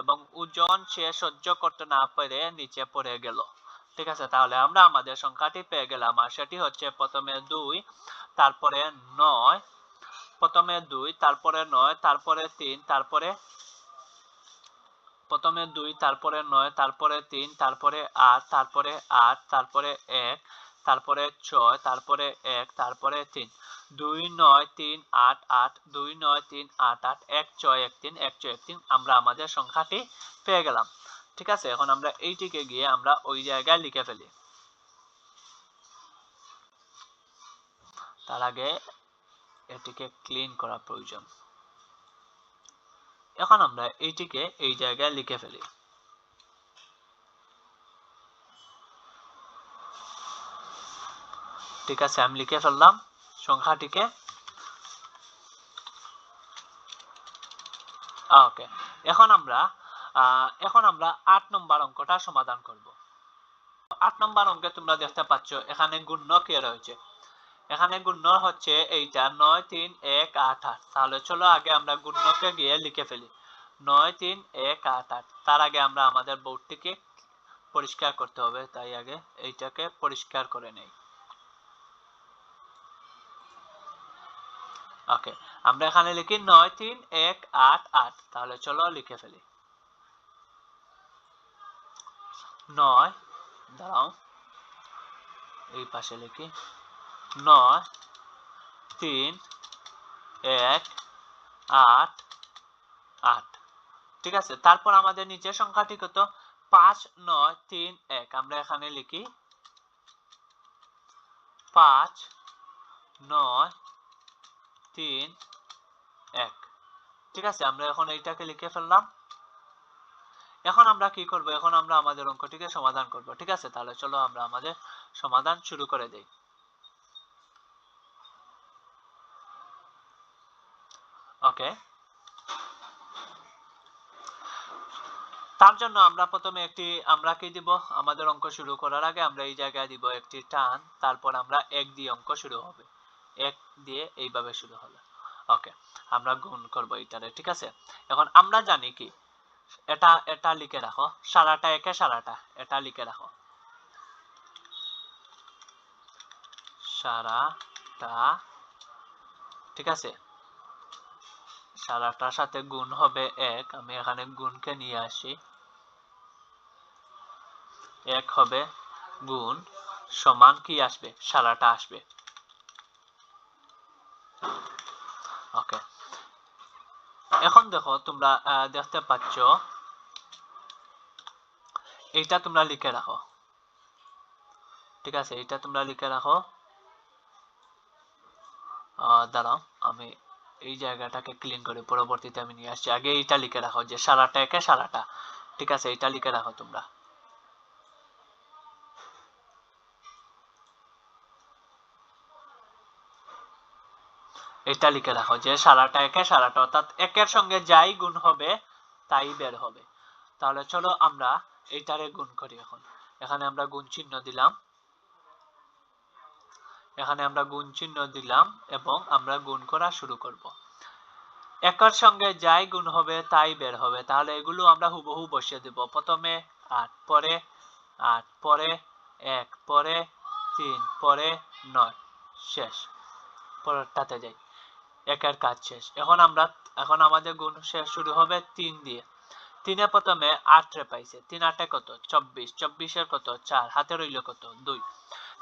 Speaker 1: এবং ওজন সে সহ্য করতে না পেরে নিচে পড়ে গেল। ঠিক আছে, তাহলে আমরা আমাদের সংখ্যাটি পেয়ে গেলাম, আর সেটি হচ্ছে প্রথমে 2, তারপরে 9, প্রথমে 2, তারপরে 9, তারপরে 3, তারপরে প্রথমে 2, তারপরে 9, তারপরে 3, তারপরে 8, তারপরে 8, তারপরে 1, তারপরে 6, তারপরে 1, তারপরে 3, 2 9 3 8 8, 2 9 3 8 8, 1 6 1 3, 1 6 1 3, আমরা আমাদের সংখ্যাটি পেয়ে গেলাম। ঠিক আছে, এখন আমরা এইটিকে গিয়ে আমরা ওই জায়গায় লিখে ফেলি। তার আগে এটিকে ক্লিন করা প্রয়োজন। এখন আমরা এইটিকে এই জায়গায় লিখে ফেলি। ঠিক আছে, আমি লিখে ফেললাম সংখ্যাটিকে। ওকে, এখন আমরা 8 নম্বর অঙ্কটা সমাধান করব। 8 নম্বর অঙ্কে তোমরা দেখতে পাচ্ছ এখানে গুণ্য কে রয়েছে, এখানে গুণ্য হচ্ছে এইটা 9 3 1 8 8, তাহলে চলো আগে আমরা গুণ্যকে গিয়ে লিখে ফেলি 9 3 1 8 8। তার আগে আমরা আমাদের বোর্ডটিকে পরিষ্কার করতে হবে, তাই আগে এইটাকে পরিষ্কার করে নেই। ওকে, আমরা এখানে লিখি 9 3 1 8 8, তাহলে চলো লিখে ফেলি 9, দাঁড়াও এই পাশে লিখি 9 3 1 8 8। ঠিক আছে, তারপর আমাদের নিচের সংখ্যাটি কত 5 9 3 1, আমরা এখানে লিখি 5 9 3 1। ঠিক আছে, আমরা এখন এইটাকে লিখে ফেললাম। এখন আমরা কি করব, এখন আমরা আমাদের অঙ্কটিকে সমাধান করব। ঠিক আছে, তাহলে চলো আমরা আমাদের সমাধান শুরু করে দেই। ওকে, তার জন্য আমরা প্রথমে আমরা কি দিব, আমাদের অঙ্ক শুরু করার আগে আমরা এই জায়গায় দিব একটি টান, তারপর আমরা 1 দিয়ে অঙ্ক শুরু হবে, 1 দিয়ে এইভাবে শুরু হলো। ওকে, আমরা গুণ করব এটারে, ঠিক আছে। এখন আমরা জানি কি, এটা লিখে রাখো, সারাটা একে সারাটা, এটা লিখে রাখো, সারাটা, ঠিক আছে। সারাটার সাথে গুণ হবে 1, আমি এখানে গুণকে নিয়ে আসি, 1 হবে গুণ সমান কি আসবে, সারাটা আসবে। ওকে, এখন দেখো তোমরা দেখতে পাচ্ছ, এইটা তোমরা লিখে রাখো, ঠিক আছে, এইটা তোমরা লিখে রাখো। দাঁড়াও, আমি এই জায়গাটাকে ক্লিন করে পরবর্তীতে আমি নিয়ে আসছি, আগে এইটা লিখে রাখো যে সারাটা একে সারাটা, ঠিক আছে, এইটা লিখে রাখো তোমরা। এটা লিখে রাখো যে সারাটা একে সারাটা, অর্থাৎ একের সঙ্গে যাই গুণ হবে তাই বের হবে। তাহলে চলো আমরা এইটারে গুণ করি। এখন এখানে আমরা গুণ চিহ্ন দিলাম, এখানে আমরা গুণ চিহ্ন দিলাম এবং আমরা গুণ করা শুরু করব। একের সঙ্গে যাই গুণ হবে তাই বের হবে, তাহলে এগুলো আমরা হুবহু বসিয়ে দেব। প্রথমে 8, পরে 8, পরে 1, পরে 3, পরে 9, শেষ। পরেরটাতে যাই, একের কাজ শেষ। এখন আমাদের গুণ শেষ শুরু হবে 3 দিয়ে। 3 প্রথমে 8 রে পাইছে, 3 8 কত 24, 24 কত 4, হাতে রইল কত 2।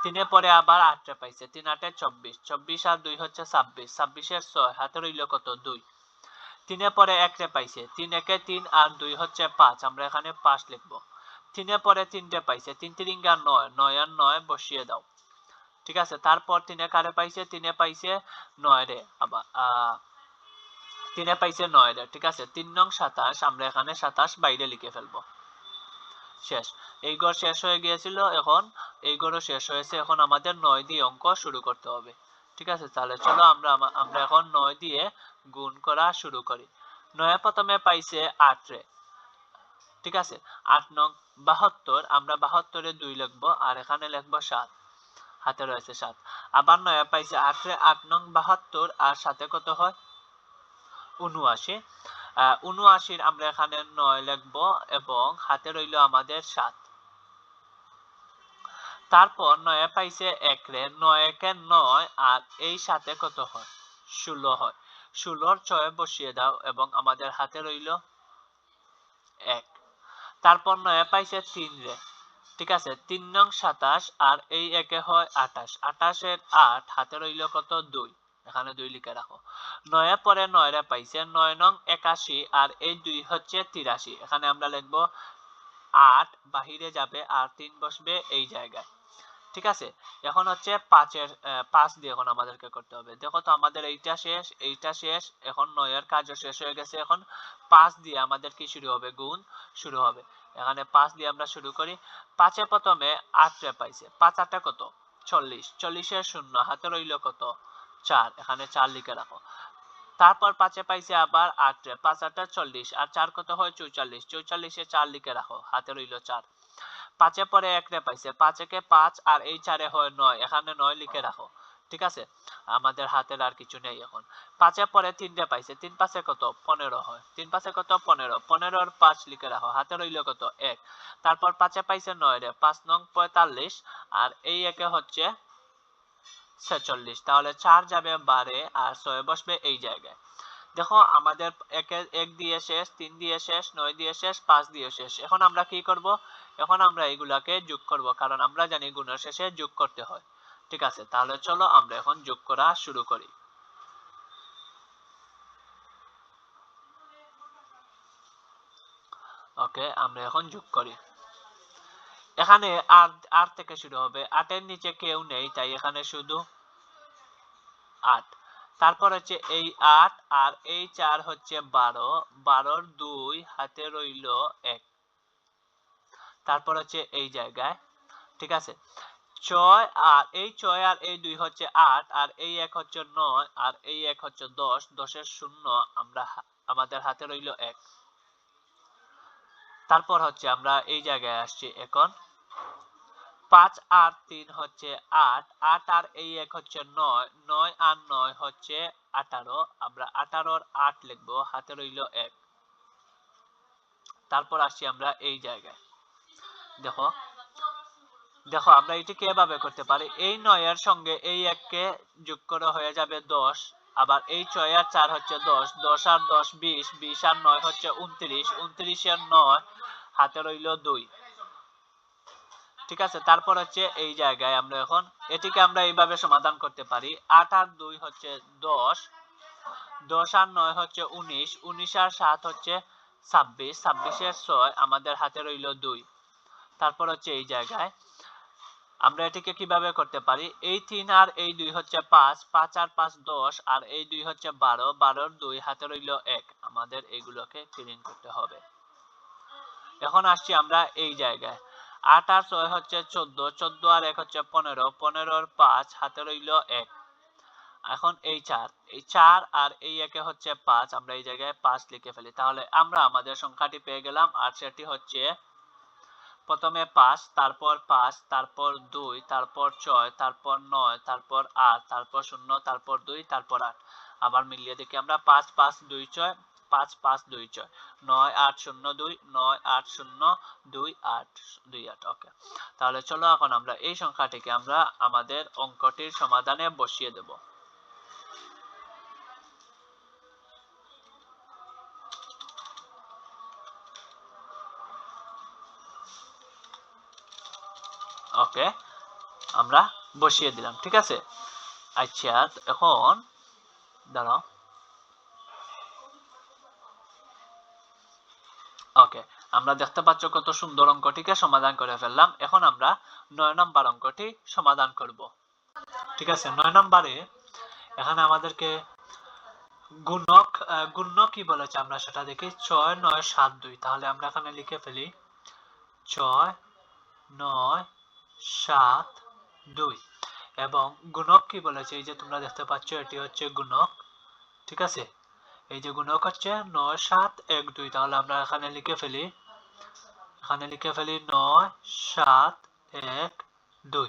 Speaker 1: 3 পরে আবার 8 রে পাইছে, 3 8 24, 24 আর 2 হচ্ছে 26, 26 6, হাতে রইল কত 2। 3 পরে 1 রে পাইছে, 3 1 3 আর 2 হচ্ছে 5, আমরা এখানে 5 লিখব। 3 পরে 3 রে পাইছে, 3 3 9, 9 আর 9 বসিয়ে দাও, ঠিক আছে। তারপর 3 কারে পাইছে, 3 পাইছে 9 রে, আবার 3 পাইছে 9 রে, ঠিক আছে। 3 নং 27, আমরা এখানে 27 বাইরে লিখে ফেলবো, শেষ। এই ঘর শেষ হয়ে গিয়েছিল, এখন এই ঘরও শেষ হয়েছে, এখন আমাদের 9 দিয়ে অঙ্ক শুরু করতে হবে, ঠিক আছে। তাহলে চলো আমরা এখন 9 দিয়ে গুণ করা শুরু করি। 9 প্রথমে পাইছে 8 রে, ঠিক আছে। 8 নং 72, আমরা 72 এ 2 লিখবো আর এখানে লিখবো 7, হাতে রয়েছে 7। আবার 9 পাইছে 8 রে, 8 নং 72 আর সাথে কত হয় 79। 79 আমরা এখানে 9 লিখবো এবং হাতে রইল আমাদের 7। তারপর 9 পাইছে 1 রে, 9 একে 9 আর এই সাথে কত হয় 16 হয়। 16 6 বসিয়ে দাও এবং আমাদের হাতে রইল 1। তারপর 9 পাইছে 3 রে, ঠিক আছে। 3 নং 27 আর এই একে হয় 28, 28 এর 8, হাতে রইল কত 2, এখানে 2 লিখে রাখো। 9 পরে 9 রে পাইছে, 9 নং 81 আর এই 2 হচ্ছে 83, এখানে আমরা লিখব 8 বাহিরে যাবে আর 3 বসবে এই জায়গায়, ঠিক আছে। এখন হচ্ছে 5 দিয়ে এখন আমাদেরকে করতে হবে। দেখো তো আমাদের এইটা শেষ, এইটা শেষ, এখন 9 এর কাজও শেষ হয়ে গেছে। এখন 5 দিয়ে আমাদের কি শুরু হবে, গুণ শুরু হবে। এখানে 5 দিয়ে আমরা শুরু করি। 5 প্রথমে 8 রে পাইছে, 5 8 কত 40, 40 এর 0, হাতে রইল কত 4, এখানে 4 লিখে রাখো। তারপর 5 পাইছে আবার 8 রে, 5 8 40 আর 4 কত হয় 44, 44 এ 4 লিখে রাখো, হাতে রইল 4। 5 পরে 1 রে পাইছে, 5 একে 5 আর এই 4 হয় 9, এখানে 9 লিখে রাখো, ঠিক আছে। আমাদের হাতের আর কিছু নেই। এখন 5 পরে 3 রে পাইছে, 3 5 কত 15 হয়, 3 5 কত 15, 15 আর 5 লিখে রাখো, হাতে রইল কত 1। তারপর 5 পাইছে 9 রে, 5 নং 45 আর এই একে হচ্ছে 46, তাহলে 4 যাবে 12 আর 6 বসবে এই জায়গায়। দেখো আমাদের 1 দিয়ে শেষ, 3 দিয়ে শেষ, 9 দিয়ে শেষ, 5 দিয়ে শেষ। এখন আমরা কি করব, এখন আমরা এগুলাকে যোগ করব, কারণ আমরা জানি গুণের শেষে যোগ করতে হয়, ঠিক আছে। তাহলে চলো আমরা এখন যোগ করা শুরু করি। ওকে, আমরা এখন যোগ করি। এখানে 8 থেকে শুরু হবে, 8 এর নিচে কেউ নেই, তাই এখানে শুধু 8। তারপর হচ্ছে এই 8 আর এই 4 হচ্ছে 12, 12 2 হাতে রইল 1। তারপর হচ্ছে এই জায়গায়, ঠিক আছে। 6 আর এই 6 আর এই 2 হচ্ছে 8 আর এই 1 হচ্ছে 9 আর এই 1 হচ্ছে 10 10 এর শূন্য আমরা আমাদের হাতে রইল 1। তারপর হচ্ছে আমরা এই জায়গায় আসছি এখন 5 আর 3 হচ্ছে 8 8 আর এই 1 হচ্ছে 9 9 আর 9 হচ্ছে 18 আমরা 18 এর 8 লিখবো, হাতে রইল 1। তারপর আসছি আমরা এই জায়গায়, দেখো দেখো আমরা এটিকে এভাবে করতে পারি, এই 9 এর সঙ্গে এই 1 কে যোগ করে হয়ে যাবে 10, আবার এই 6 আর 4 হচ্ছে 10, 10 আর 10 20, 20 আর 9 হচ্ছে 29, 29 এর 9 হাতে রইল 2। ঠিক আছে, তারপর হচ্ছে এই জায়গায় আমরা এখন এটিকে আমরা এইভাবে সমাধান করতে পারি, 8 আর 2 হচ্ছে 10, 10 আর 9 হচ্ছে 19, 19 আর 7 হচ্ছে 26, 26 এর 6 আমাদের হাতে রইল 2। তারপর হচ্ছে এই জায়গায় আমরা এটিকে কিভাবে করতে পারি, এই 3 আর এই 2 হচ্ছে 5, 5 আর 5 10 আর এই 2 হচ্ছে 12, 12 এর 2 হাতে রইল 1। আমাদের এইগুলোকে ক্লিন করতে হবে। এখন আসছি আমরা এই জায়গায়, 8 আর 6 হচ্ছে 14, 14 আর 1 হচ্ছে 15, 15 এর 5 হাতে রইল 1। এখন এই 4 আর এই 1 হচ্ছে 5, আমরা এই জায়গায় 5 লিখে ফেলি, তাহলে আমরা আমাদের সংখ্যাটি পেয়ে গেলাম। আর সেটি হচ্ছে প্রথমে 5, তারপর 5, তারপর 2, তারপর 6, তারপর 9, তারপর 8, তারপর 0, তারপর 2, তারপর 8। আবার মিলিয়ে দেখি আমরা 5 5 2 6, 5 5 2 6, 9 8 0 2, 9 8 0 2 8 2 8। ওকে, তাহলে চলো এখন আমরা এই সংখ্যাটিকে আমরা আমাদের অঙ্কটির সমাধানে বসিয়ে দেব। ওকে, আমরা বসিয়ে দিলাম। ঠিক আছে, আচ্ছা এখন দাঁড়াও। ওকে, আমরা দেখতে পাচ্ছ কত সুন্দর অঙ্কটিকে সমাধান করে ফেললাম। এখন আমরা 9 নম্বর অঙ্কটি সমাধান করব। ঠিক আছে, 9 নম্বরে এখানে আমাদেরকে গুণক কি বলেছে আমরা সেটা দেখি, 6 9 7 2। তাহলে আমরা এখানে লিখে ফেলি 6 9 7 2 এবং গুণক কি বলেছে, এই যে তোমরা দেখতে পাচ্ছ এটি হচ্ছে গুণক। ঠিক আছে, এই যে গুণক হচ্ছে 9 7 1 2। তাহলে আমরা এখানে লিখে ফেলি 9 7 1 2।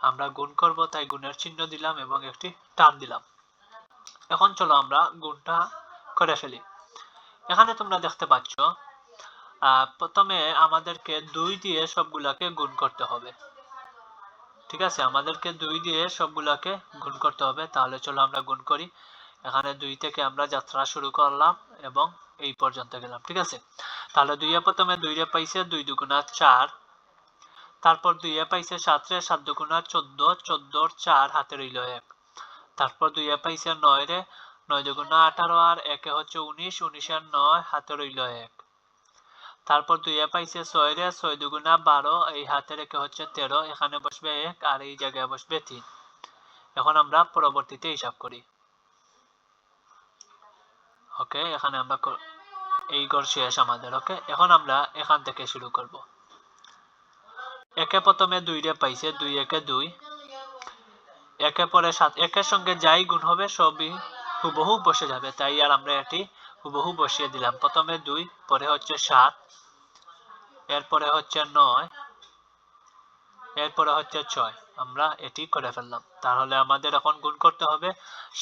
Speaker 1: আমরা গুণ করব তাই গুণের চিহ্ন দিলাম এবং একটি টান দিলাম। এখন চলো আমরা গুণটা করে ফেলি। এখানে তোমরা দেখতে পাচ্ছ প্রথমে আমাদেরকে 2 দিয়ে সবগুলাকে গুণ করতে হবে। ঠিক আছে, আমাদেরকে 2 দিয়ে সবগুলাকে গুণ করতে হবে। তাহলে চলো আমরা গুণ করি। এখানে 2 থেকে আমরা যাত্রা শুরু করলাম এবং এই পর্যন্ত গেলাম। ঠিক আছে, তাহলে 2 এ প্রথমে 2 রে পাইছে 2 দুগুণা 4, তারপর 2 এ পাইছে 7 রে 7 দুগুণা 14, 14 এর 4 হাতে রইল 1। তারপর 2 এ পাইছে 9 রে 9 দুগুণা 18 আর 1 এ হচ্ছে 19, 19 এর 9 হাতে রইল 1। তারপর 2 এ পাইছে 6 রে 6 দুগুণা 12, এই হাতে রেখে হচ্ছে 13, এখানে বসবে 1 আর এই জায়গায় বসবে 3। এখন আমরা পরবর্তীতে হিসাব করি। ওকে, এখানে আমরা এই ঘর শেষ আমাদের। ওকে, এখন আমরা এখান থেকে শুরু করব। একে প্রথমে 2 রে পাইছে 2 একে 2, একে পরে 7, একের সঙ্গে যাই গুণ হবে সবই হুবহু বসে যাবে, তাই আর আমরা এটি হুবহু বসিয়ে দিলাম। প্রথমে 2, পরে হচ্ছে 7, এরপরে হচ্ছে 9, এরপরে হচ্ছে 6। আমরা এটি করে ফেললাম। তাহলে আমাদের এখন গুণ করতে হবে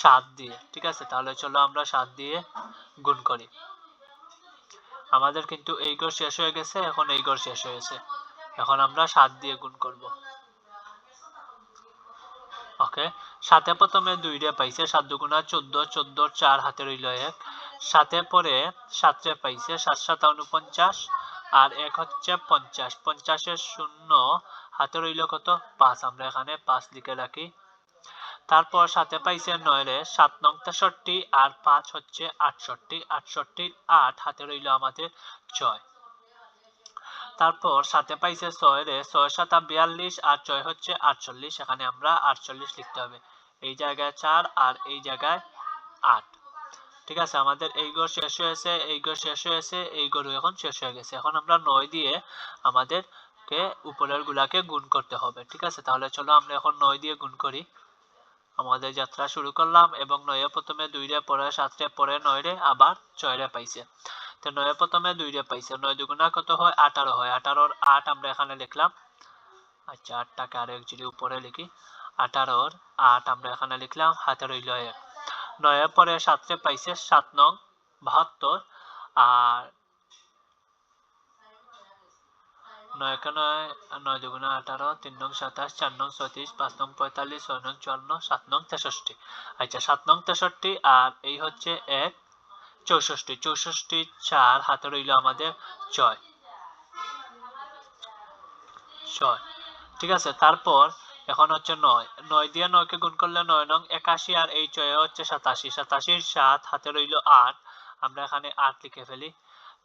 Speaker 1: 7 দিয়ে। ঠিক আছে, তাহলে চলো আমরা 7 দিয়ে গুণ করি। আমাদের কিন্তু এই ঘর শেষ হয়ে গেছে, এখন এই ঘর শেষ হয়েছে। এখন আমরা 7 দিয়ে গুণ করব। ওকে, 7 এ প্রথমে 2 রে পাইছে 7 দুগুণা 14, 14 এর 4 হাতে রইল 1। 7 এ পরে 7 রে পাইছে 7 7 49 আর 1 হচ্ছে 50, 50 এর 0 হাতে রইল কত 5, আমরা এখানে 5 লিখে রাখি। তারপর 7 এ পাইছে 9 রে 7 9 63 আর 5 হচ্ছে 68, 68 8 হাতে রইল আমাদের 6। তারপর 7 এ পাইছে 6 রে 6 7 42 আর 6 হচ্ছে 48, এখানে আমরা 48 লিখতে হবে। এই জায়গায় 4 আর এই জায়গায় 8। ঠিক আছে, আমাদের এই ঘর শেষ হয়েছে, এই ঘর শেষ হয়েছে, এই ঘর এখন শেষ হয়ে গেছে। এখন আমরা 9 দিয়ে আমাদের গুলাকে উপরের গুলাকে গুণ করতে হবে। ঠিক আছে, তাহলে চলো আমরা এখন 9 দিয়ে গুণ করি। আমাদের যাত্রা শুরু করলাম এবং 9 প্রথমে 2 রে পরে 7 রে পরে 9 রে আবার 6 রে পাইছে। তো 9 প্রথমে 2 রে পাইছে, 9 দুগুণা কত হয় 18 হয়। 18 এর 8 আমরা এখানে লিখলাম। আচ্ছা 8 টাকে আরো এক জিরো উপরে লিখি। 18 এর 8 আমরা এখানে লিখলাম, হাতে রইল 1। 9 এর পরে 7 রে পাইছে, 7 নং 72 আর 9 কে 9, 9 দুগুণা 18, 3 নং 27, 4 নং 34, 5 নং 45, 6 নং 54, 7 নং 63। আচ্ছা 7 নং 63 আর এই হচ্ছে 1 64, 64 4 হাতে রইল আমাদের 6। ঠিক আছে, তারপর এখন হচ্ছে 9, 9 দিয়ে 9 কে গুণ করলে 9 নং 81 আর এই 6 হচ্ছে 87, 87 7 হাতে রইল 8, আমরা এখানে 8 লিখে ফেলি।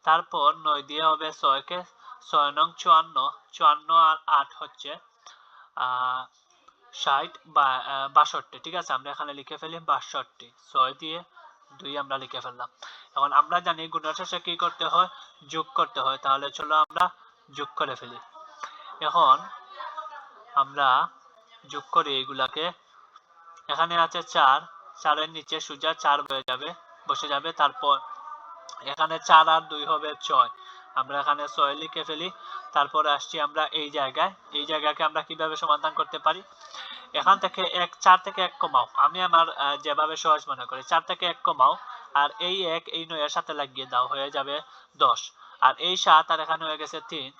Speaker 1: তারপর 9 দিয়ে হবে 6 কে 6 নং 54, 54 আর 8 হচ্ছে 60 বা 62। ঠিক আছে, আমরা এখানে লিখে ফেলি 62, 6 দিয়ে 2 আমরা লিখে ফেললাম। এখন আমরা জানি গুণের শেষে কি করতে হয়, যোগ করতে হয়। তাহলে চলো আমরা যোগ করে ফেলি। এখন আমরা যোগ করি এইগুলাকে। এখানে আছে 4, 4 এর নিচে সোজা 4 বসে যাবে। তারপর এখানে 4 আর 2 হবে 6, আমরা এখানে 6 লিখে ফেলি। তারপর আসছি আমরা এই জায়গায়। এই জায়গাকে আমরা কিভাবে সমাধান করতে পারি, এখান থেকে 4 থেকে 1 কমাও। আমি আমার যেভাবে সহজ মনে করি, 4 থেকে 1 কমাও আর এই 1 এই 9 এর সাথে লাগিয়ে দাও, হয়ে যাবে 10। আর এই 7 আর এখানে হয়ে গেছে 3,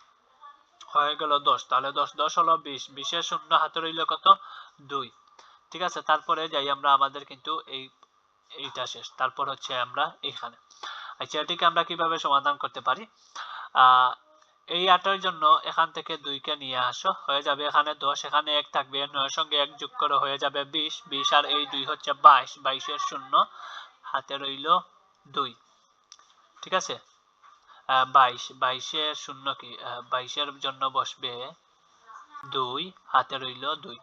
Speaker 1: হয়ে গেল 10। তাহলে 10 10 হলো 20, 20 এর শূন্য হাতে রইল কত 2। ঠিক আছে, তারপরে যাই আমরা, আমাদের কিন্তু এইটা শেষ। তারপর হচ্ছে আমরা এখানে। আচ্ছা এটিকে আমরা কিভাবে সমাধান করতে পারি, এই 8 এর জন্য এখান থেকে 2 কে নিয়ে আসো, হয়ে যাবে এখানে 10, এখানে 1 থাকবে, 9 এর সঙ্গে 1 যোগ করো হয়ে যাবে 20, 20 আর এই 2 হচ্ছে 22, 22 এর শূন্য হাতে রইল 2। ঠিক আছে, 22, 22 এর শূন্য কি, 22 এর জন্য বসবে 2, হাতে রইল 2।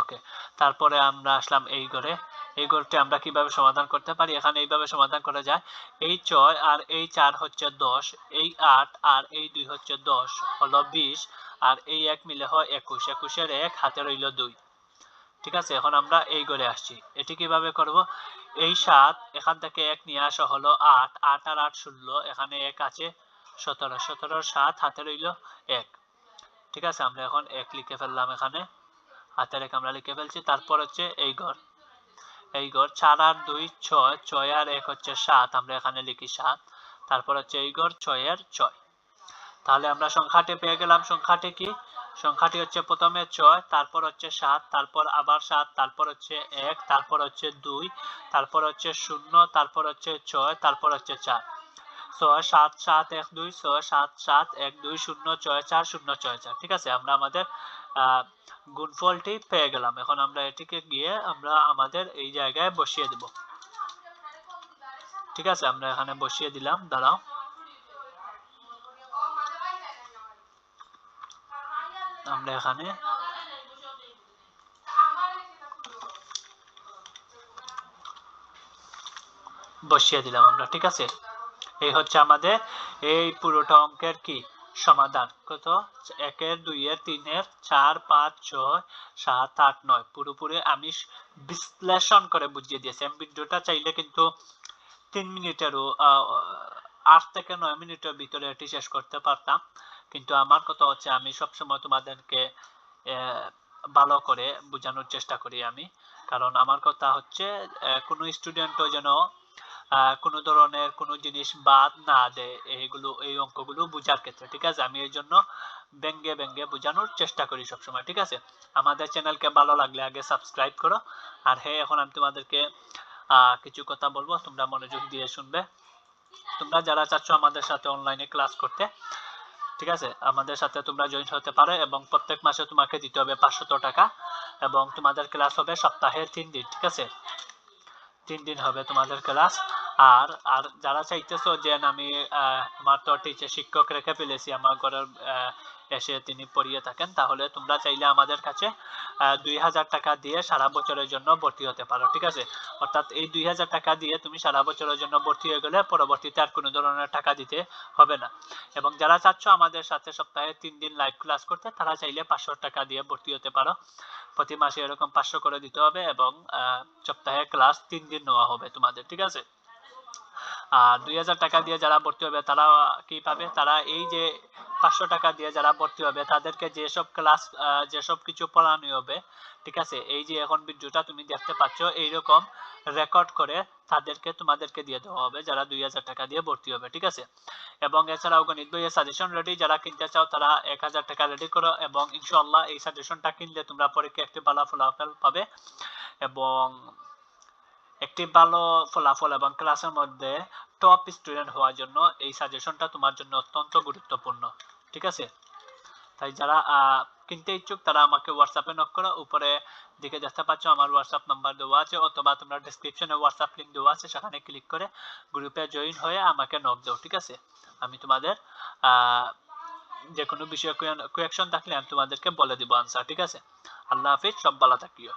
Speaker 1: ওকে, তারপরে আমরা আসলাম এই ঘরে। এই ঘরটি আমরা কিভাবে সমাধান করতে পারি, এখানে এইভাবে সমাধান করা যায়। এই 6 আর এই 4 হচ্ছে 10, এই 8 আর এই 2 হচ্ছে 10 হলো 20 আর এই 1 মিলে হয় 21, 21 এর 1 হাতে রইল 2। ঠিক আছে, এখন আমরা এই ঘরে আসছি। এটি কিভাবে করব, এই 7 এখান থেকে 1 নিয়ে আসা হলো 8, 8 আর 8 16, এখানে 1 আছে 17, 17 7 হাতে রইল 1। ঠিক আছে, আমরা এখন 1 লিখে ফেললাম, এখানে হাতে রেখে আমরা লিখে ফেলছি। তারপর হচ্ছে এই ঘর, এই ঘর 4 আর 2 6, 6 আর 1 হচ্ছে 7, আমরা এখানে লিখি 7। তারপর হচ্ছে এই ঘর 6 এর 6। তাহলে আমরা সংখ্যাটি পেয়ে গেলাম। সংখ্যাটি কি, সংখ্যাটি হচ্ছে প্রথমে 6, তারপর হচ্ছে 7, তারপর আবার 7, তারপর হচ্ছে 1, তারপর হচ্ছে 2, তারপর হচ্ছে 0, তারপর হচ্ছে 6, তারপর হচ্ছে 4। 6 7 7 1 2, 6 7 7 1 2 0 6 4 0 6 4। ঠিক আছে, আমরা আমাদের গুণফলটি পেয়ে গেলাম। এখন আমরা এটিকে গিয়ে আমরা আমাদের এই জায়গায় বসিয়ে দেব। ঠিক আছে, আমরা এখানে বসিয়ে দিলাম, দাঁড়াও। আমরা এখানে বসিয়ে দিলাম আমরা। ঠিক আছে, এই হচ্ছে আমাদের এই পুরোটা অঙ্কের কি সমাধান। কত, 1 এর 2 এর 3 এর 4 5 6 7 8 9 পুরোপুরি আমি বিশ্লেষণ করে বুঝিয়ে দিয়েছি। আমি ভিডিওটা চাইলে কিন্তু 3 মিনিটেরও 8 থেকে 9 মিনিটের ভিতরে এটি শেষ করতে পারতাম, কিন্তু আমার কথা হচ্ছে আমি সবসময় তোমাদেরকে ভালো করে বোঝানোর চেষ্টা করি আমি। কারণ আমার কথা হচ্ছে কোনো স্টুডেন্টও যেন কোনো ধরনের কোনো জিনিস বাদ না দেয় এইগুলো, এই অঙ্কগুলো বোঝার ক্ষেত্রে। ঠিক আছে, আমি এই জন্য ব্যঙ্গে ব্যঙ্গে বোঝানোর চেষ্টা করি সবসময়। ঠিক আছে, আমাদের চ্যানেলকে ভালো লাগলে আগে সাবস্ক্রাইব করো। আর হ্যাঁ, এখন আমি তোমাদেরকে কিছু কথা বলবো, তোমরা মনোযোগ দিয়ে শুনবে। তোমরা যারা চাচ্ছ আমাদের সাথে অনলাইনে ক্লাস করতে, ঠিক আছে, আমাদের সাথে তোমরা জয়েন হতে পারো এবং প্রত্যেক মাসে তোমাকে দিতে হবে 500 টাকা এবং তোমাদের ক্লাস হবে সপ্তাহে 3 দিন। ঠিক আছে, 3 দিন হবে তোমাদের ক্লাস। আর যারা চাইতেছো যে আমি আমার তো টিচার শিক্ষক রেখে ফেলেছি আমার ঘরের এসে তিনি পড়িয়ে থাকেন, তাহলে তোমরা চাইলে আমাদের কাছে 2000 টাকা দিয়ে সারা বছরের জন্য ভর্তি হতে পারো। ঠিক আছে, অর্থাৎ এই 2000 টাকা দিয়ে তুমি সারা বছরের জন্য ভর্তি হয়ে গেলে পরবর্তীতে আর কোনো ধরনের টাকা দিতে হবে না। এবং যারা চাচ্ছ আমাদের সাথে সপ্তাহে 3 দিন লাইভ ক্লাস করতে, তারা চাইলে 500 টাকা দিয়ে ভর্তি হতে পারো। প্রতি মাসে এরকম 500 করে দিতে হবে এবং সপ্তাহে ক্লাস 3 দিন নেওয়া হবে তোমাদের। ঠিক আছে, আর 2000 টাকা দিয়ে যারা ভর্তি হবে তারা কি পাবে? তারা এই যে 500 টাকা দিয়ে যারা ভর্তি হবে তাদেরকে যেসব ক্লাস যেসব কিছু পড়ানো হবে, ঠিক আছে, এই যে এখন ভিডিওটা তুমি দেখতে পাচ্ছ এইরকম রেকর্ড করে তাদেরকে তোমাদেরকে দিয়ে দেওয়া হবে যারা 2000 টাকা দিয়ে ভর্তি হবে। ঠিক আছে, এবং এছাড়াও গণিত বইয়ের সাজেশন রেডি যারা কিনতে চাও তারা 1000 টাকা রেডি করো, এবং ইনশাআল্লাহ এই সাজেশনটা কিনলে তোমরা পরীক্ষায় একটি ভালো ফলাফল পাবে এবং একটি ভালো ফলাফল এবং ক্লাসের মধ্যে টপ স্টুডেন্ট হওয়ার জন্য এই সাজেশনটা তোমার জন্য অত্যন্ত গুরুত্বপূর্ণ। ঠিক আছে, তাই যারা কিনতে ইচ্ছুক তারা আমাকে হোয়াটসঅ্যাপে নক করো। উপরে দিকে দেখতে পাচ্ছ আমার হোয়াটসঅ্যাপ নাম্বার দেওয়া আছে, অথবা তোমরা ডেসক্রিপশনে হোয়াটসঅ্যাপ লিংক দেওয়া আছে, সেখানে ক্লিক করে গ্রুপে জয়েন হয়ে আমাকে নক দাও। ঠিক আছে, আমি তোমাদের যে কোনো বিষয়ে কোয়েকশন থাকলে আমি তোমাদেরকে বলে দিব আনসার। ঠিক আছে, আল্লাহ হাফিজ, সব ভালো থাকিও।